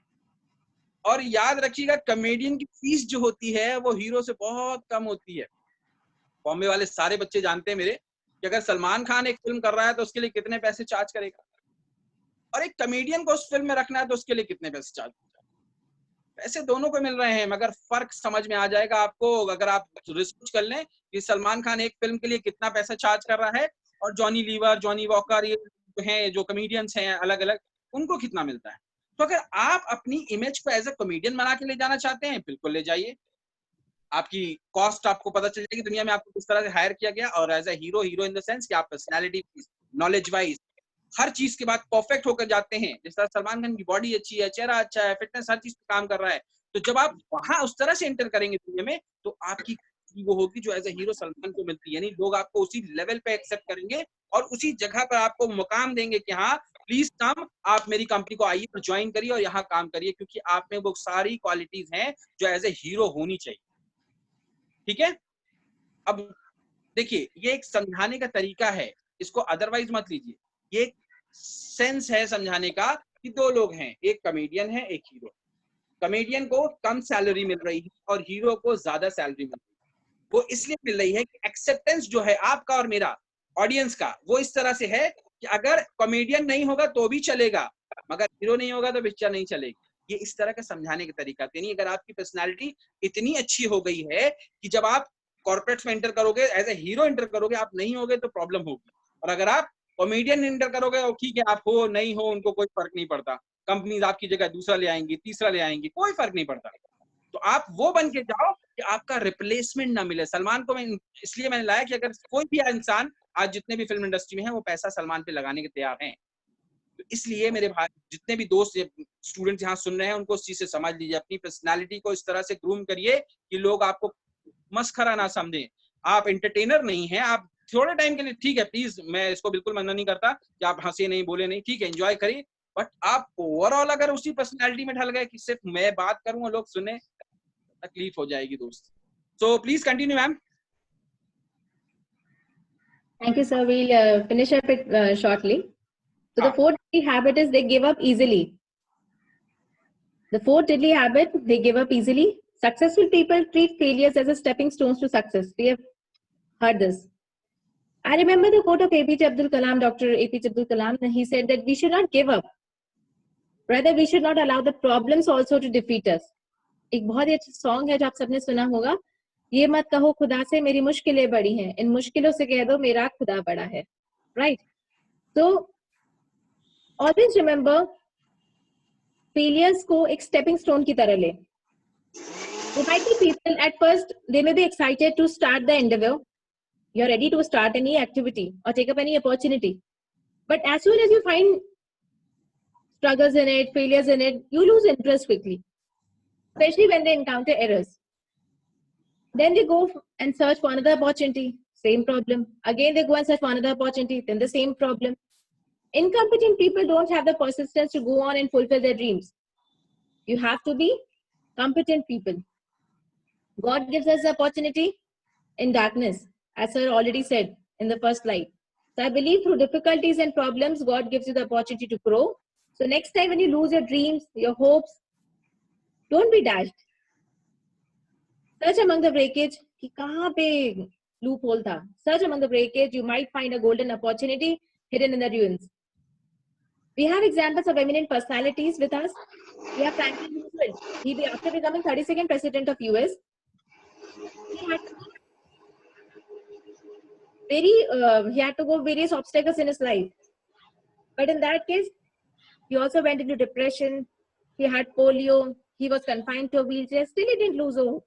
E: और याद रखिएगा, कॉमेडियन की फीस जो होती है वो हीरो से बहुत कम होती है. बॉम्बे वाले सारे बच्चे जानते हैं मेरे कि अगर सलमान खान एक फिल्म कर रहा है तो उसके लिए कितने पैसे चार्ज करेगा, और एक कॉमेडियन को उस फिल्म में रखना है तो उसके लिए कितने पैसे चार्ज करेगा। पैसे दोनों को मिल रहे हैं, मगर फर्क समझ में आ जाएगा आपको अगर आप रिसर्च कर लें कि सलमान खान एक फिल्म के लिए कितना पैसा चार्ज कर रहा है और जॉनी लीवर, जॉनी वॉकर, ये हैं जो कॉमेडियंस हैं अलग अलग, उनको कितना मिलता है। तो अगर आप अपनी इमेज को एज ए कॉमेडियन बना के ले जाना चाहते हैं, बिल्कुल ले जाइए। आपकी कॉस्ट आपको पता चल जाएगी दुनिया में आपको किस तरह से हायर किया गया, और as a hero, hero in the sense कि आप पर्सनैलिटी, नॉलेज वाइज हर चीज के बाद परफेक्ट होकर जाते हैं। जिस तरह सलमान खान की बॉडी अच्छी है, चेहरा अच्छा है, फिटनेस हर चीज पे काम कर रहा है, तो जब आप वहां उस तरह से एंटर करेंगे दुनिया में, तो आपकी वो होगी जो एज ए हीरो सलमान को मिलती है। यानी लोग आपको उसी लेवल पे एक्सेप्ट करेंगे और उसी जगह पर आपको मुकाम देंगे कि हाँ प्लीज कम, आप मेरी कंपनी को आइए और ज्वाइन करिए और यहाँ काम करिए, क्योंकि आप में वो सारी क्वालिटीज हैं जो एज ए हीरो होनी चाहिए। ठीक है, अब देखिए ये एक समझाने का तरीका है, इसको अदरवाइज मत लीजिए। ये एक सेंस है समझाने का कि दो लोग हैं, एक कॉमेडियन है, एक हीरो। कॉमेडियन को कम सैलरी मिल रही है और हीरो को ज्यादा सैलरी मिल रही है। वो इसलिए मिल रही है कि एक्सेप्टेंस जो है आपका और मेरा ऑडियंस का, वो इस तरह से है कि अगर कॉमेडियन नहीं होगा तो भी चलेगा, मगर हीरो नहीं होगा तो पिक्चर नहीं चलेगी। ये इस तरह का समझाने का तरीका। यानी अगर आपकी पर्सनैलिटी इतनी अच्छी हो गई है कि जब आप कॉर्पोरेट्स में एंटर करोगे, एज ए हीरो एंटर करोगे, आप नहीं होगे तो प्रॉब्लम होगी, और अगर आप कॉमेडियन एंटर करोगे और ठीक है आप हो नहीं हो उनको कोई फर्क नहीं पड़ता, कंपनीज आपकी जगह दूसरा ले आएंगी, तीसरा ले आएंगी, कोई फर्क नहीं पड़ता। तो आप वो बन के जाओ कि आपका रिप्लेसमेंट ना मिले। सलमान को मैं इसलिए मैंने लाया कि अगर कोई भी इंसान आज जितने भी फिल्म इंडस्ट्री में है वो पैसा सलमान पे लगाने के तैयार हैं, तो इसलिए मेरे भाई जितने भी दोस्त स्टूडेंट्स यहाँ सुन रहे हैं उनको उस चीज से समझ लीजिए। अपनी पर्सनैलिटी को इस तरह से ग्रूम करिए कि लोग आपको मस्खरा ना समझें। आप एंटरटेनर नहीं है, आप थोड़े टाइम के लिए ठीक है, प्लीज मैं इसको बिल्कुल मना नहीं करता कि आप हंसे नहीं, बोले नहीं, ठीक है एंजॉय करिए, बट आप ओवरऑल अगर उसी पर्सनैलिटी में ढल गए कि सिर्फ मैं बात करूं और लोग सुने, तकलीफ हो जाएगी दोस्त। So please continue ma'am.
C: Thank you, sir. We'll finish up it shortly. So the fourth deadly habit is they give up easily. The fourth deadly habit, they give up easily. Successful people treat failures as a stepping stones to success. We have heard this. I remember the quote of APJ Abdul Kalam, Dr. APJ Abdul Kalam, and he said that we should not give up. Rather, we should not allow the problems also to defeat us. एक बहुत ही अच्छा song है जो आप सबने सुना होगा, ये मत कहो खुदा से मेरी मुश्किलें बड़ी हैं, इन मुश्किलों से कह दो मेरा खुदा बड़ा है, राइट? तो ऑलवेज रिमेंबर फेलियर्स को एक स्टेपिंग स्टोन की तरह ले. There might be people at first they may be excited to start the endeavor, you're ready to start any activity or take up any opportunity, but as soon as you find struggles in it, failures in it, you lose interest quickly, especially when they encounter errors. Then they go and search for another opportunity, same problem. Again, they go and search for another opportunity, then the same problem. Incompetent people don't have the persistence to go on and fulfill their dreams. You have to be competent people. God gives us the opportunity in darkness, as sir already said in the first slide. So I believe through difficulties and problems, God gives you the opportunity to grow. So next time when you lose your dreams, your hopes, don't be dashed. Search among the breakage कि कहाँ पे loophole था. Search among the breakage, you might find a golden opportunity hidden in the ruins. We have examples of eminent personalities with us. We have Franklin Roosevelt. He, after becoming 32nd president of US, he had to go various obstacles in his life. But in that case, he also went into depression. He had polio. He was confined to a wheelchair. Still, he didn't lose hope.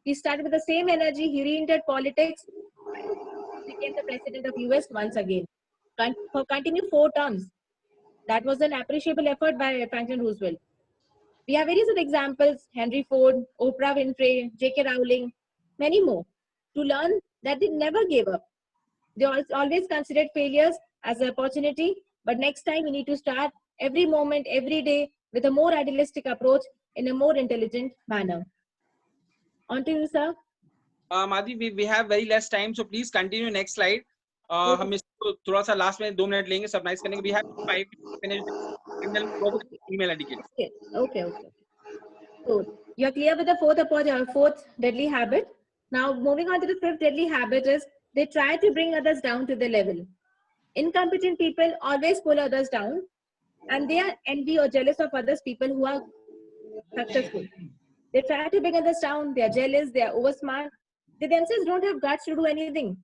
C: He started with the same energy. He re-entered politics. Became the president of US once again. For continued 4 terms. That was an appreciable effort by Franklin Roosevelt. We have various other examples, Henry Ford, Oprah Winfrey, J.K. Rowling, many more, to learn that they never gave up. They always considered failures as an opportunity, but next time we need to start every moment, every day with a more idealistic approach in a more intelligent manner. On to you, sir.
E: Madhi, we have very less time, so please continue next slide. हम इसको थोड़ा सा last में 2 minute लेंगे summarise करने के. We have 5 minutes. Email ID.
C: Okay. So you are clear with the fourth deadly habit. Now, moving on to the fifth deadly habit is they try to bring others down to their level. Incompetent people always pull others down, and they are envy or jealous of others people who are successful. They try to bring others down. They are jealous. They are oversmart. They themselves don't have guts to do anything,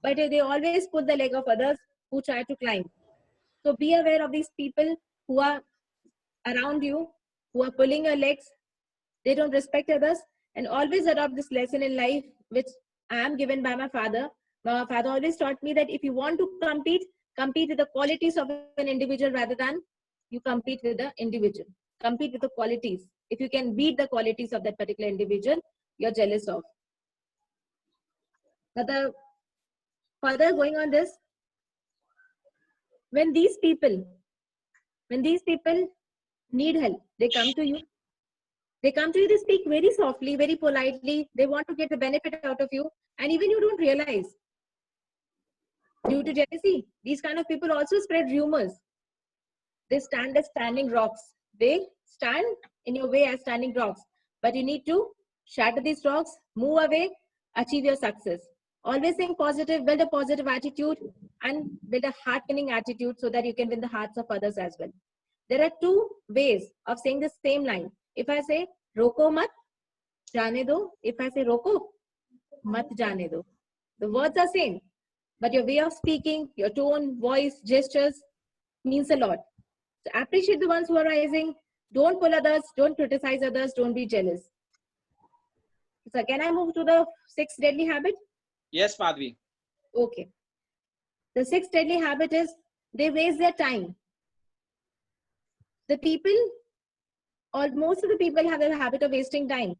C: but they always pull the leg of others who try to climb. So be aware of these people who are around you, who are pulling your legs. They don't respect others, and always adopt this lesson in life, which I am given by my father. My father always taught me that if you want to compete, compete with the qualities of an individual rather than you compete with the individual. Compete with the qualities. If you can beat the qualities of that particular individual, you're jealous of. Now, the further going on this, when these people need help, they come to you. They come to you, they speak very softly, very politely. They want to get the benefit out of you, and even you don't realize. Due to jealousy, these kind of people also spread rumors. They stand as standing rocks. They stand in your way as standing rocks. But you need to shatter these rocks, move away, achieve your success. Always think positive, build a positive attitude, and build a heart-winning attitude so that you can win the hearts of others as well. There are two ways of saying the same line. If I say, roko mat, jaane do. If I say, roko, mat jaane do. The words are same, but your way of speaking, your tone, voice, gestures means a lot. So appreciate the ones who are rising. Don't pull others. Don't criticize others. Don't be jealous. So can I move to the sixth deadly habit?
E: Yes, Madhvi.
C: Okay. The sixth deadly habit is they waste their time. The people, or most of the people, have a habit of wasting time.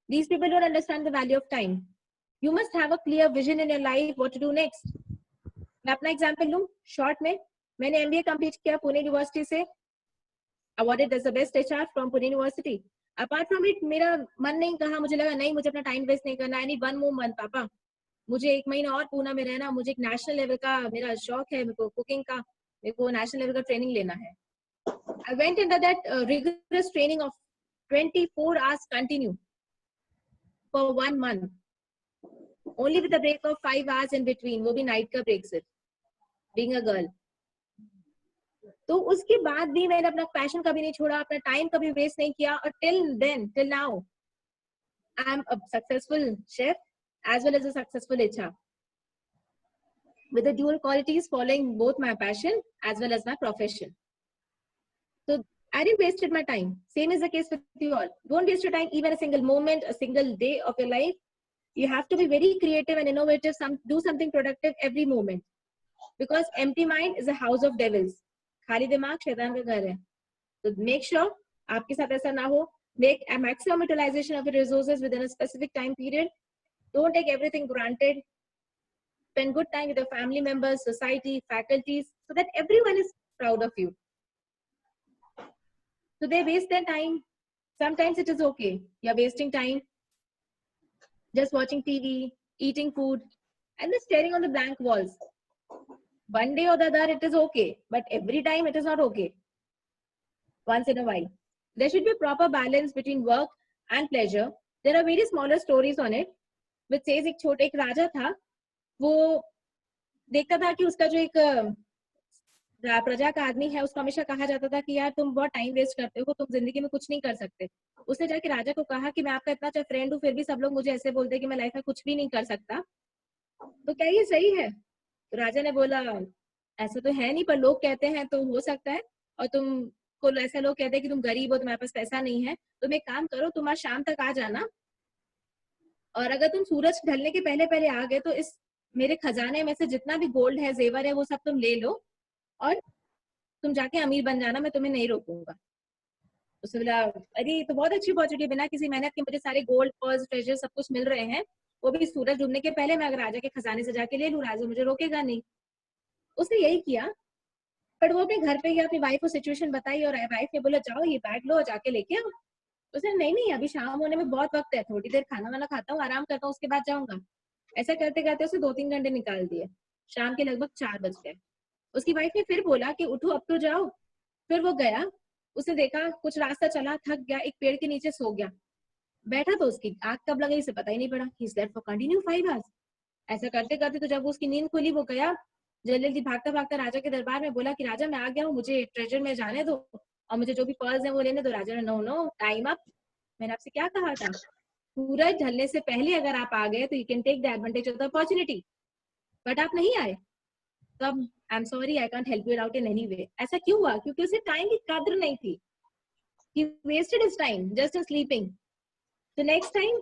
C: These people don't understand the value of time. You must have a clear vision in your life what to do next. मैं अपना example लूं short में. मैंने MBA complete किया Pune university से, awarded as the best HR from Pune University. Apart from it, मेरा मन नहीं कहा, मुझे लगा नहीं, मुझे अपना टाइम वेस्ट नहीं करना. I need one more month, पापा. मुझे 1 महीना और पूना में रहना. मुझे एक नेशनल लेवल का मेरा शौक है, मेरे को कुकिंग का, मेरे को नेशनल लेवल का ट्रेनिंग लेना है. I went into that rigorous training of 24 hours continue for 1 month. Only with a break of 5 hours in between, वो भी night का break सिर्फ, being a girl. तो उसके बाद भी मैंने अपना पैशन कभी नहीं छोड़ा, अपना टाइम कभी वेस्ट नहीं किया, और till now I am a successful chef as well as a successful HR with the dual qualities, following both my passion as well as my profession. So I didn't waste my time. Same is the case with you all. Don't waste your time even a single moment, a single day of your life. You have to be very creative and innovative, do something productive every moment, because empty mind is a house of devils. खाली दिमाग शैतान का घर है. So make sure आपके साथ ऐसा ना हो. Make a maximum utilization of your resources within a specific time period. Don't take everything granted. Spend good time with your family members, society, faculties, so that everyone is proud of you. So they waste their time. Sometimes it is okay. You're wasting time just watching TV, eating food, and just staring on the blank walls. One day or the other, it is okay. But every time, it is not okay. Once in a while. There should be a proper balance between work and pleasure. There are very smaller stories on it, which says एक राजा था, वो देखता था कि उसका जो एक प्रजा का आदमी है, उसको हमेशा कहा जाता था कि यार तुम बहुत टाइम वेस्ट करते हो, तुम जिंदगी में कुछ नहीं कर सकते. उसने जाके राजा को कहा कि मैं आपका इतना अच्छा फ्रेंड हूँ, फिर भी सब लोग मुझे ऐसे बोलते हैं कि मैं लाइफ में कुछ भी नहीं कर सकता, तो क्या ये सही है? तो राजा ने बोला ऐसा तो है नहीं, पर लोग कहते हैं तो हो सकता है, और तुमको ऐसा लोग कहते हैं कि तुम गरीब हो, तुम्हारे पास पैसा नहीं है, तुम एक काम करो, तुम आज शाम तक आ जाना, और अगर तुम सूरज ढलने के पहले पहले आ गए तो इस मेरे खजाने में से जितना भी गोल्ड है, जेवर है, वो सब तुम ले लो और तुम जाके अमीर बन जाना, मैं तुम्हें नहीं रोकूंगा. उसने बोला अरे तो बहुत अच्छी अपॉर्चुनिटी, बिना किसी मेहनत के मुझे सारे गोल्ड पर्स ट्रेजर सब कुछ मिल रहे हैं, वो भी सूरज डूबने के पहले, मैं अगर राजा के खजाने से जाके ले लूं, राजा मुझे रोकेगा नहीं. उसने यही किया, पर वो अपने घर पे गया, अपनी वाइफ को सिचुएशन बताई, और वाइफ ने बोला जाओ ये बैग लो, जाके लेके आओ. उसने नहीं अभी शाम होने में बहुत वक्त है, थोड़ी देर खाना वाना खाता हूँ, आराम करता हूँ, उसके बाद जाऊंगा. ऐसा करते करते उसे 2-3 घंटे निकाल दिए. शाम के लगभग 4 बज गए. उसकी वाइफ ने फिर बोला कि उठो अब तो जाओ. फिर वो गया, उसने देखा कुछ रास्ता चला, थक गया, एक पेड़ के नीचे सो गया. बैठा तो उसकी आंख कब लग गई से पता ही नहीं पड़ा. He slept for continue 5 hours. ऐसा करते करते तो जब उसकी नींद खुली वो गया जल्दी जल्दी भागता भागता राजा के दरबार में, बोला कि राजा मैं आ गया हूँ, मुझे ट्रेजर में जाने दो और मुझे जो भी पर्स है वो लेने दो. राजा ने नो नो टाइम अप, मैंने आपसे क्या कहा था, सूरज ढलने से पहले अगर आप आ गए तो you can take the advantage of the opportunity, but आप नहीं आए तो अब I am sorry I can't help you out in any way. ऐसा क्यों हुआ? क्योंकि उसे टाइम की कद्र नहीं थी. He wasted his time just in sleeping. So next time,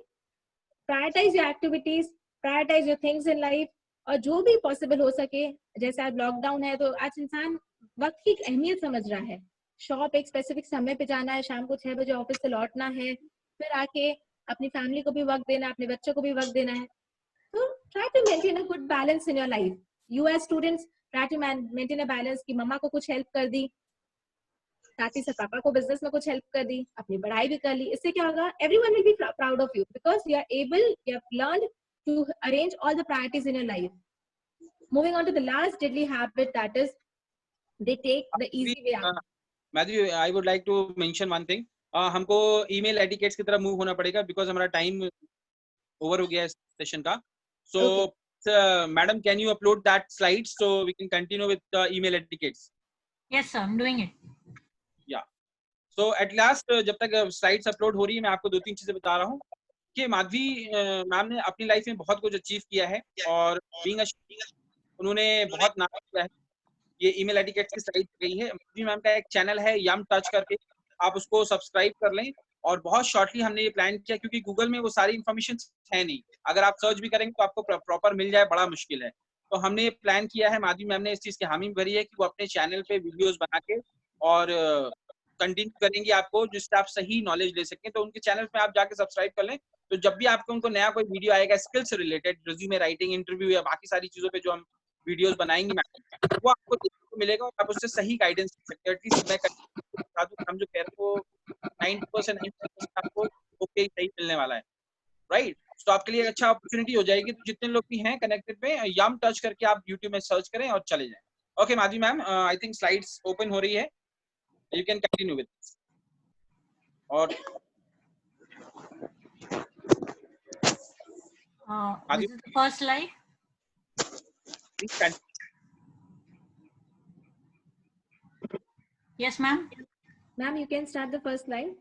C: prioritize your activities, prioritize your things in life, और जो भी पॉसिबल हो सके. जैसे आज लॉकडाउन है तो आज इंसान वक्त की अहमियत समझ रहा है. शॉप एक स्पेसिफिक समय पे जाना है, शाम को 6 बजे ऑफिस से लौटना है, फिर आके अपनी फैमिली को भी वक्त देना है, अपने बच्चों को भी वक्त देना है. तो try to maintain a good balance in your life. You as students try to maintain a balance कि मम्मा को कुछ हेल्प कर दी, साथ ही साथ पापा को बिजनेस में कुछ हेल्प कर दी, अपनी पढ़ाई भी कर ली. इससे क्या होगा? Everyone will be proud of you because you are able, you have learned to arrange all the priorities in your life. Moving on to the last deadly habit, that is they take the easy way out.
E: Matthew, I would like to mention one thing. हमको email etiquettes की तरफ move होना पड़ेगा because हमारा time over हो गया है session का. So madam, can you upload that slide so we can continue with the email etiquettes?
B: Yes, sir, I'm doing it.
E: So at last, जब तक स्लाइड्स अपलोड हो रही है, मैं आपको 2-3 चीजें बता रहा हूँ कि माधवी मैम ने अपनी लाइफ में बहुत कुछ अचीव किया है और बीइंग उन्होंने बहुत नाम किया है. ये ईमेल एटिकेट्स की स्लाइड गई है. माधवी मैम का एक चैनल है यम टच करके, आप उसको सब्सक्राइब कर लें. और बहुत शॉर्टली हमने ये प्लान किया क्योंकि गूगल में वो सारी इन्फॉर्मेशन है नहीं, अगर आप सर्च भी करेंगे तो आपको प्रॉपर मिल जाए, बड़ा मुश्किल है. तो हमने ये प्लान किया है, माधवी मैम ने इस चीज की हामी भरी है कि वो अपने चैनल पे वीडियोस बना के और कंटिन्यू करेंगी आपको, जिससे आप सही नॉलेज ले सकें. तो उनके चैनल पे आप जाके सब्सक्राइब कर लें, तो जब भी आपको उनको नया कोई वीडियो आएगा स्किल से रिलेटेड, रिज्यूमे राइटिंग, इंटरव्यू या बाकी सारी चीजों पे जो हम वीडियोस बनाएंगे वो आपको देखने को मिलेगा और आप उससे सही गाइडेंस ले सकते हैं. एटलीस्ट मैं बता दूं, हम जो कह रहे हैं वो 90% आपको ओके सही मिलने वाला है, राइट? तो आपके लिए अच्छा अपॉर्चुनिटी हो जाएगी. तो जितने लोग भी हैं कनेक्टेड पे, यम टच करके आप यूट्यूब में सर्च करें और चले जाएं. Okay Madhavi ma'am, I think slides open हो रही है, you can continue with this. Or
B: This is the first slide.
E: please continue.
B: Yes, ma'am.
C: Ma'am, you can start the first slide.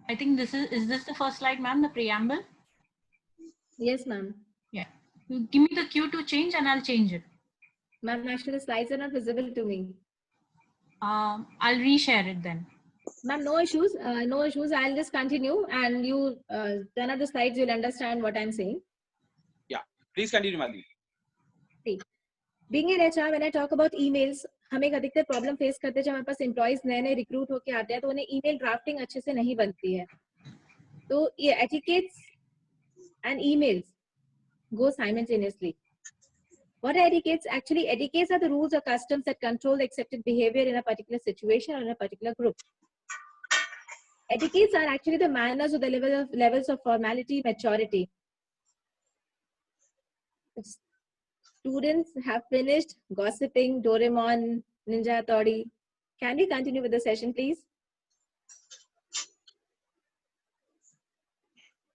B: I think this is this the first slide, ma'am, the preamble?
C: Yes, ma'am.
B: Yeah. You give me the cue to change and I'll change it.
C: Ma'am, actually the slides are not visible to me.
B: I'll reshare it then.
C: Ma'am, no issues. No issues. I'll just continue and you turn up the slides. You'll understand what I'm saying.
E: Yeah, please continue, Madhvi.
C: Being in HR, when I talk about emails, हम एक अधिकतर problem face करते हैं जब हमारे पास employees नए नए recruit होके आते हैं तो उन्हें ईमेल ड्राफ्टिंग अच्छे से नहीं बनती है. तो ये etiquettes and emails go simultaneously. What are etiquettes? Actually, etiquettes are the rules or customs that control the accepted behavior in a particular situation or in a particular group. Etiquettes are actually the manners or the levels of formality, maturity. Students have finished gossiping, Doraemon, Ninja Tori. Can we continue with the session, please?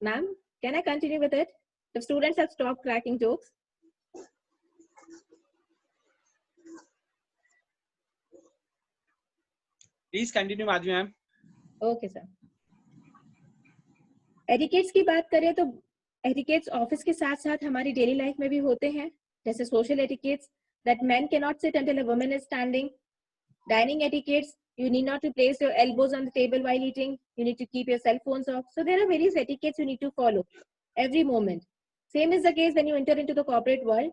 C: Ma'am, can I continue with it? The students have stopped cracking jokes.
E: Please continue, Madhvi ma'am.
C: Okay, sir. Etiquettes की बात करें तो etiquettes office के साथ साथ हमारी daily life में भी होते हैं. जैसे social etiquettes that men cannot sit until a woman is standing. Dining etiquettes, you need not to place your elbows on the table while eating. You need to keep your cell phones off. So there are various etiquettes you need to follow every moment. Same is the case when you enter into the corporate world.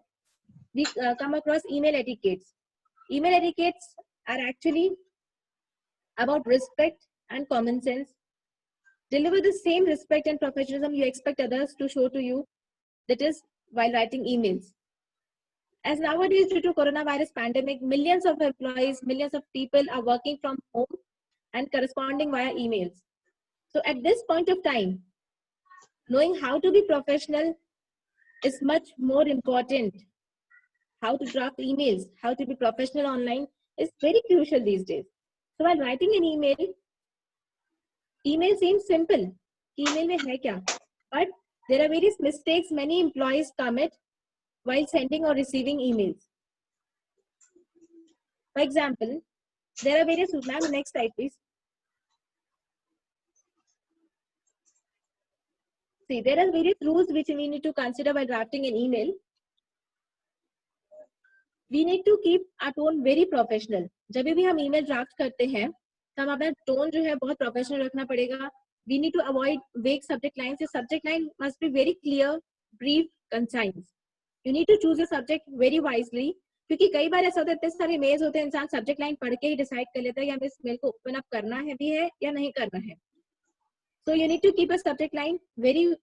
C: We come across email etiquettes. Email etiquettes are actually about respect and common sense. Deliver the same respect and professionalism you expect others to show to you, that is while writing emails. As nowadays, due to coronavirus pandemic, millions of employees, millions of people are working from home and corresponding via emails. So at this point of time, knowing how to be professional is much more important. How to draft emails, how to be professional online is very crucial these days. So while writing an email, Email seems simple. Email में है क्या? But there are various mistakes many employees commit while sending or receiving emails. For example, there are various, ma'am, next slide please. See, there are various rules which we need to consider while drafting an email. We need to keep our tone very professional. जब भी हम email draft करते हैं, तो हमें अपना tone जो है बहुत professional रखना पड़ेगा. We need to avoid vague subject lines. The subject line must be very clear, brief, concise. You need to choose your subject very wisely. क्योंकि कई बार ऐसा होता है, इतने सारे मेल्स होते हैं, इंसान सब्जेक्ट लाइन पढ़ के ही डिसाइड कर लेता है कि हमें इस मेल को ओपन अप करना है भी है या नहीं करना है. So you need to keep a subject line very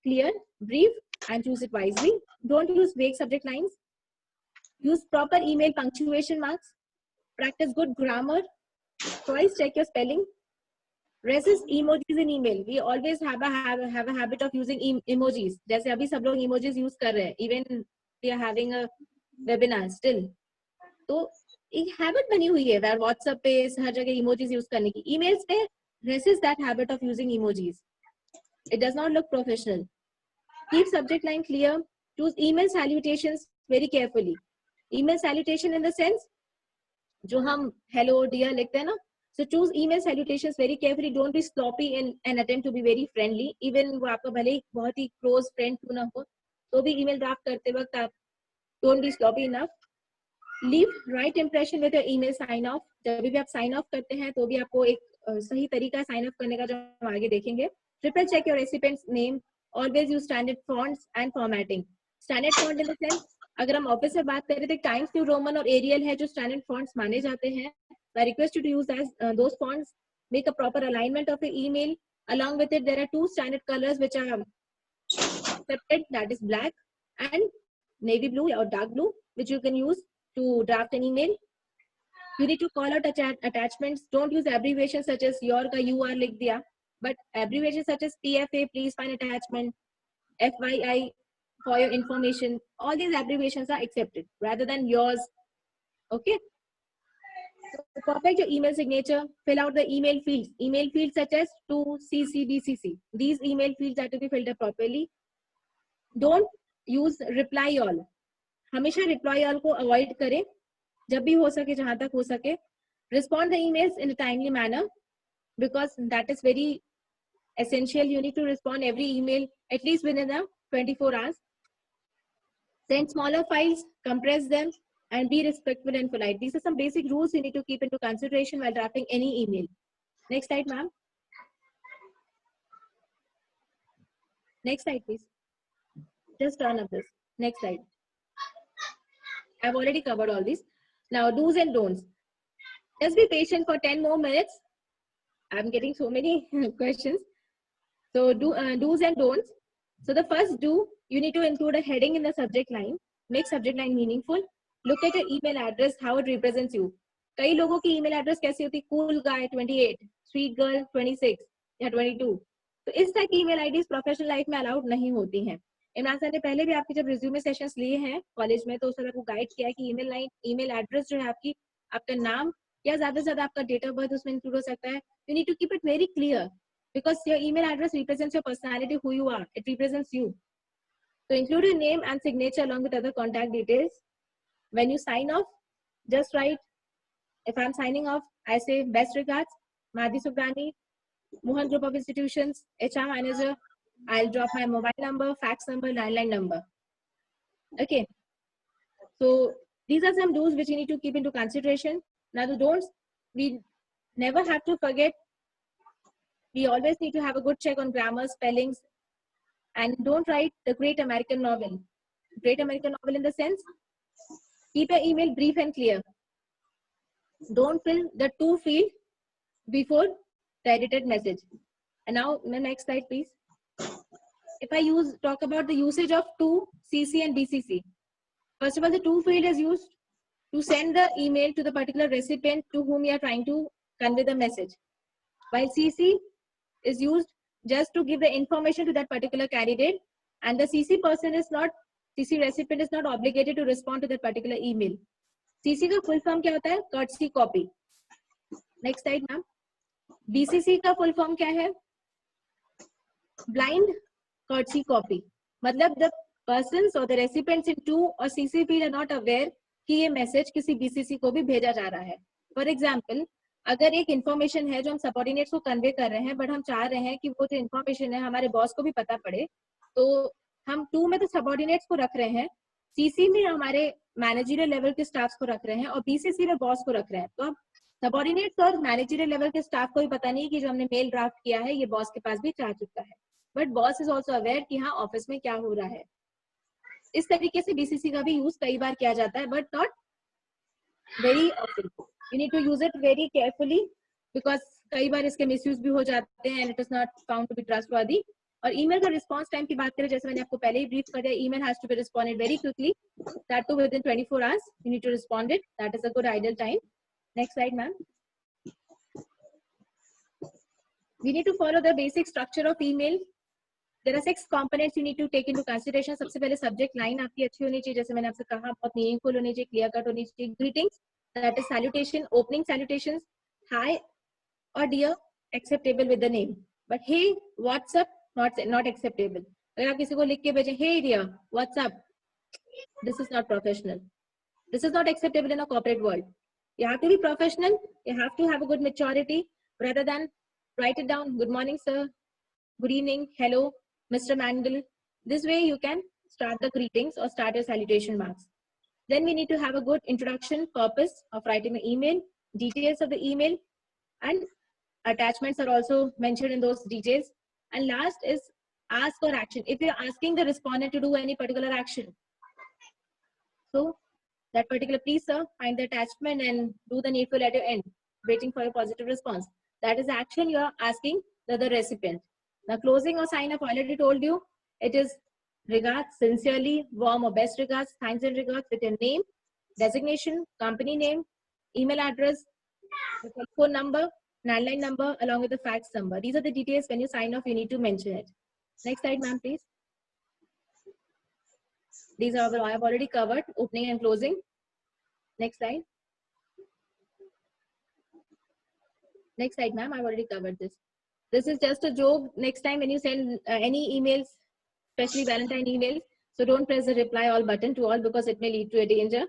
C: clear, brief, and choose it wisely. Don't use vague subject lines. Use proper email punctuation marks. Practice good grammar. Twice check your spelling. Resist emojis in email. We always have a habit of using emojis. जैसे अभी सब लोग emojis use कर रहे हैं. Even we are having a webinar still. तो एक habit बनी हुई है where WhatsApp पे हर जगह emojis use करने की. Emails पे resist that habit of using emojis. It does not look professional. Keep subject line clear. Choose email salutations very carefully. Email salutation in the sense जो हम hello dear लिखते हैं ना. So choose email salutations very carefully. Don't be sloppy in an attempt to be very friendly. Even वो आपका भले ही बहुत ही close friend क्यों ना हो, तो भी email draft करते वक्त आप don't be sloppy enough. Leave right impression with your email sign off. जब भी आप sign off करते हैं तो भी आपको एक सही तरीका sign off करने का जो हम आगे देखेंगे. Triple check your recipient's name. Always use standard fonts and formatting. Standard font in the sense अगर हम ऑफिस में बात करें तो टाइम्स न्यू रोमन और एरियल है जो स्टैंडर्ड फॉन्ट्स माने जाते हैं. I request you to use those fonts. Make a proper alignment of your email. Along with it, there are two standard colors which are accepted, that is black and navy blue or dark blue, which you can use to draft an email. You need to call out attachments. Don't use abbreviations such as your ka UR likh diya, but abbreviations such as PFA, please find attachment, FYI, for your information. All these abbreviations are accepted rather than yours. Okay. So perfect your email signature. Fill out the email fields. Email fields such as to CC, BCC. These email fields have to be filled up properly. Don't use reply all. हमेशा reply all को avoid करें. जब भी हो सके, जहां तक हो सके. Respond the emails in a timely manner because that is very essential. You need to respond every email at least within the 24 hours. Send smaller files, compress them, and be respectful and polite. These are some basic rules you need to keep into consideration while drafting any email. Next slide, ma'am. Next slide, please. Just turn up this. Next slide. I've already covered all these. Now, do's and don'ts. Just be patient for 10 more minutes. I'm getting so many questions. So, do's and don'ts. So, the first do, you need to include a heading in the subject line. Make subject line meaningful. Look at your email address, how it represents you. कई लोगों की email address कैसी होती है? Cool guy 28, sweet girl 26 या 22. तो इस तरह की email IDs प्रोफेशनल लाइफ में अलाउड नहीं होती हैं. इमरान सर ने पहले भी आपके जब रिज्यूमे सेशंस लिए हैं कॉलेज में तो उस तरह को गाइड किया है कि ईमेल एड्रेस जो है आपकी, आपका नाम या ज्यादा से ज्यादा आपका डेट ऑफ बर्थ उसमें इंक्लूड हो सकता है. You need to keep it very clear because your email address represents your personality, who you are. It represents you. So include your name and signature along with other contact details. When you sign off, just write, if I'm signing off, I say best regards, Madhi Subrani, Mohan Group of Institutions, HR Manager. I'll drop my mobile number, fax number, landline number. Okay. So these are some do's which you need to keep into consideration. Now the don'ts, we never have to forget. We always need to have a good check on grammar, spellings, and don't write the Great American Novel. Great American Novel in the sense, keep your email brief and clear. Don't fill the to field before the edited message. And now, the next slide, please. If I talk about the usage of to, CC, and BCC. First of all, the to field is used to send the email to the particular recipient to whom you are trying to convey the message. While CC is used just to give the information to that particular candidate, and the CC recipient is not obligated to respond to that particular email. CC का full form क्या होता है? Courtesy copy. Next slide, ma'am. BCC का full form क्या है? Blind courtesy copy. मतलब the persons or the recipients in 2 or CC field are not aware कि ये मैसेज किसी BCC को भी भेजा जा रहा है. फॉर एग्जाम्पल, अगर एक इन्फॉर्मेशन है जो हम सबऑर्डिनेट्स को कन्वे कर रहे हैं, बट हम चाह रहे हैं कि वो जो इन्फॉर्मेशन है हमारे बॉस को भी पता पड़े, तो हम 2 में तो सबऑर्डिनेट्स को रख रहे हैं, CC में हमारे मैनेजरियल लेवल के स्टाफ्स को रख रहे हैं, और BCC में बॉस को रख रहे हैं. तो अब सबऑर्डिनेट्स और मैनेजरियल लेवल के स्टाफ को भी पता नहीं कि जो हमने मेल ड्राफ्ट किया है ये बॉस के पास भी जा चुका है, but boss is also aware कि हाँ ऑफिस में क्या हो रहा है. इस तरीके से BCC का भी यूज कई बार किया जाता है, but not very often. You need to use it very carefully, because कई बार इसके मिसयूज भी हो जाते हैं and it is not found to be trustworthy. और ईमेल का रिस्पांस टाइम की बात करें, जैसे मैंने आपको पहले ही ब्रीफ कर दिया, email has to be responded very quickly, that too within 24 hours you need to respond it. That is a good ideal time. Next slide ma'am. We need to follow the basic structure of email. There are 6 components you need to take into consideration. सबसे पहले subject line आपकी अच्छी होनी चाहिए, जैसे मैंने आपसे कहा, बहुत मीनिंगफुल होनी चाहिए, क्लियर कट होनी चाहिए. Greetings, that is salutation, opening salutations, hi or dear, acceptable with the name. But hey, what's up, not acceptable. अगर आप किसी को लिख के भेजें hey dear, what's up, this is not professional. This is not acceptable in a corporate world. You have to be professional. You have to have a good maturity, rather than write it down. Good morning, sir. Good evening. Hello, Mr. Mandel. This way you can start the greetings or start your salutation marks. Then we need to have a good introduction, purpose of writing an email, details of the email, and attachments are also mentioned in those details. And last is ask or action. If you're asking the respondent to do any particular action, so that particular, please sir, find the attachment and do the needful at your end, waiting for your positive response. That is the action you are asking the recipient. Now closing or sign up, already told you, it is regards, sincerely, warm or best regards, thanks and regards with your name, designation, company name, email address, phone number, landline number, along with the fax number. These are the details. When you sign off, you need to mention it. Next slide, ma'am, please. These are I have already covered, opening and closing. Next slide. Next slide, ma'am. I've already covered this. This is just a joke. Next time when you send any emails, especially Valentine emails, so don't press the reply all button to all, because it may lead to a danger.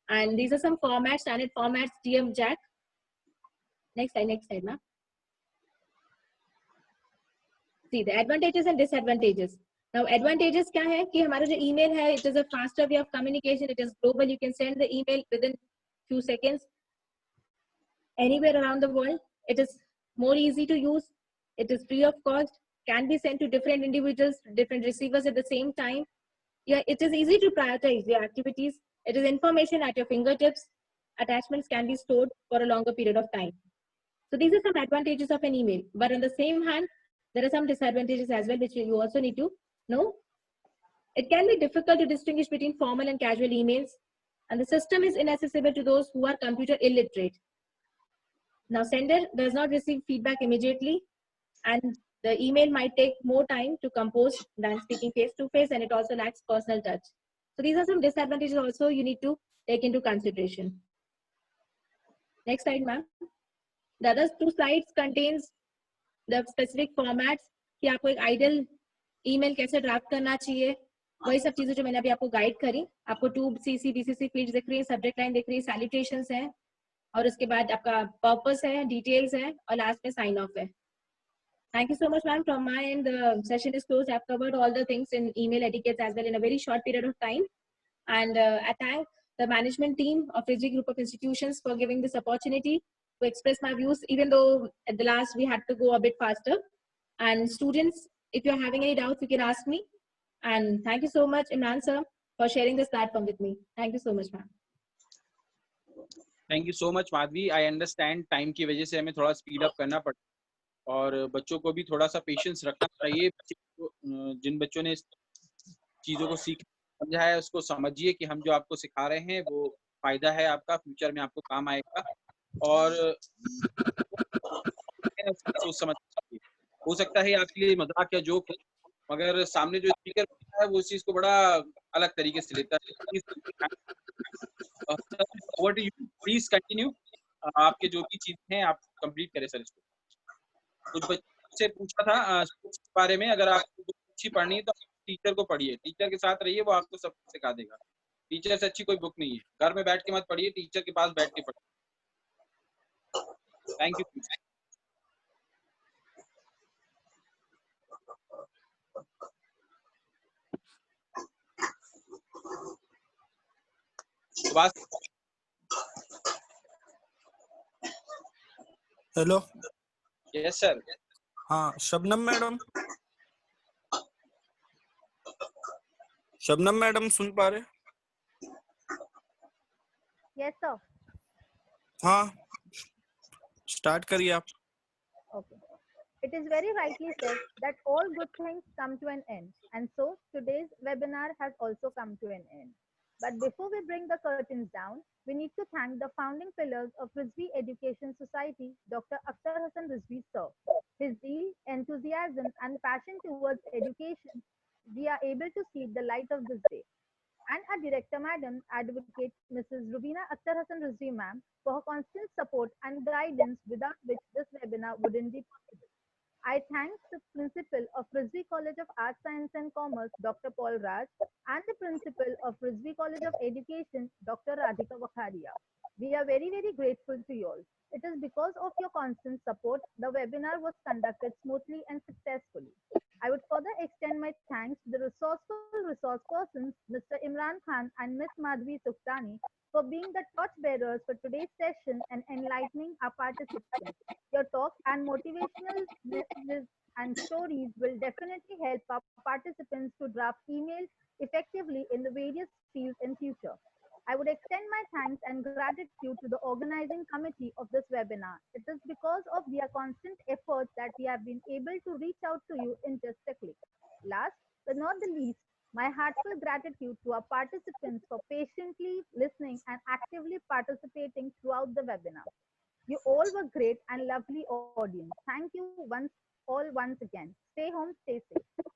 C: And these are some formats, standard formats, DM Jack. Next slide, ma'am. See the advantages and disadvantages. Now advantages क्या है कि हमारा जो email है, it is a faster way of communication. It is global. You can send the email within few seconds anywhere around the world. It is more easy to use. It is free of cost. Can be sent to different individuals, different receivers at the same time. Yeah, it is easy to prioritize your activities. It is information at your fingertips. Attachments can be stored for a longer period of time. So these are some advantages of an email. But on the same hand, there are some disadvantages as well, which you also need to know. It can be difficult to distinguish between formal and casual emails, and the system is inaccessible to those who are computer illiterate. Now, sender does not receive feedback immediately, and the email might take more time to compose than speaking face-to-face, and it also lacks personal touch. So these are some disadvantages also you need to take into consideration. Next slide, ma'am. The other 2 slides contains the specific formats कि आपको एक ideal email कैसे draft करना चाहिए, वही सब चीजें जो मैंने अभी आपको guide करी. आपको 2 CC, BCC fields दिख रही है, subject line दिख रही है, salutations है, और उसके बाद आपका purpose है, details है, और last में sign off है. Thank you so much, ma'am. From my end, the session is closed. I've covered all the things in email etiquette as well in a very short period of time. And I thank the management team of Ridgely Group of Institutions for giving this opportunity to express my views, even though at the last we had to go a bit faster. And students, if you're having any doubts, you can ask me. And thank you so much, Imran sir, for sharing this platform with me. Thank you so much, ma'am.
E: Thank you so much, Madhvi. I understand time की वजह से हमें थोड़ा speed up करना पड़ता है, और बच्चों को भी थोड़ा सा पेशेंस रखना चाहिए. जिन बच्चों ने चीज़ों को सीख समझा है, उसको समझिए कि हम जो आपको सिखा रहे हैं वो फायदा है आपका, फ्यूचर में आपको काम आएगा. और सोच समझ हो सकता है आपके लिए मजाक या जोक है, मगर सामने जो स्पीकर है वो उस चीज को बड़ा अलग तरीके से लेता है. प्लीज कंटिन्यू, आपके जो भी चीजें हैं आप कंप्लीट करें सर इसको. कुछ बच्चों से पूछा था स्पोर्ट्स के बारे में, अगर आपको बुक अच्छी पढ़नी है तो टीचर को पढ़िए, टीचर के साथ रहिए, वो आपको सब कुछ सिखा देगा। टीचर से अच्छी कोई बुक नहीं है, घर में बैठ के मत पढ़िए, टीचर के पास बैठ के पढ़िए। Thank you.
F: Hello.
E: Yes sir.
F: हाँ शबनम मैडम, शबनम मैडम सुन पा रहे?
C: Yes, sir.
F: हाँ स्टार्ट करिए आप।
C: Okay. It is very rightly said that all good things come to an end, and so today's webinar has also come to an end. But before we bring the curtains down, we need to thank the founding pillars of Rizvi Education Society, Dr. Akhtar Hassan Rizvi sir. His zeal, enthusiasm, and passion towards education, we are able to see the light of this day. And our director, Madam Advocate Mrs. Rubina Akhtar Hassan Rizvi ma'am, for her constant support and guidance, without which this webinar wouldn't be possible. I thank the principal of Rizvi College of Arts, Science and Commerce, Dr. Paul Raj, and the principal of Rizvi College of Education, Dr. Radhika Vakharia. We are very, very grateful to you all. It is because of your constant support the webinar was conducted smoothly and successfully. I would further extend my thanks to the resourceful resource persons, Mr. Imran Khan and Ms. Madhvi Suktani, for being the torch bearers for today's session and enlightening our participants. Your talk and motivational messages and stories will definitely help our participants to draft emails effectively in the various fields in future. I would extend my thanks and gratitude to the organizing committee of this webinar. It is because of their constant efforts that we have been able to reach out to you in just a click. Last but not the least, my heartfelt gratitude to our participants for patiently listening and actively participating throughout the webinar. You all were great and lovely audience. Thank you once again. Stay home, stay safe.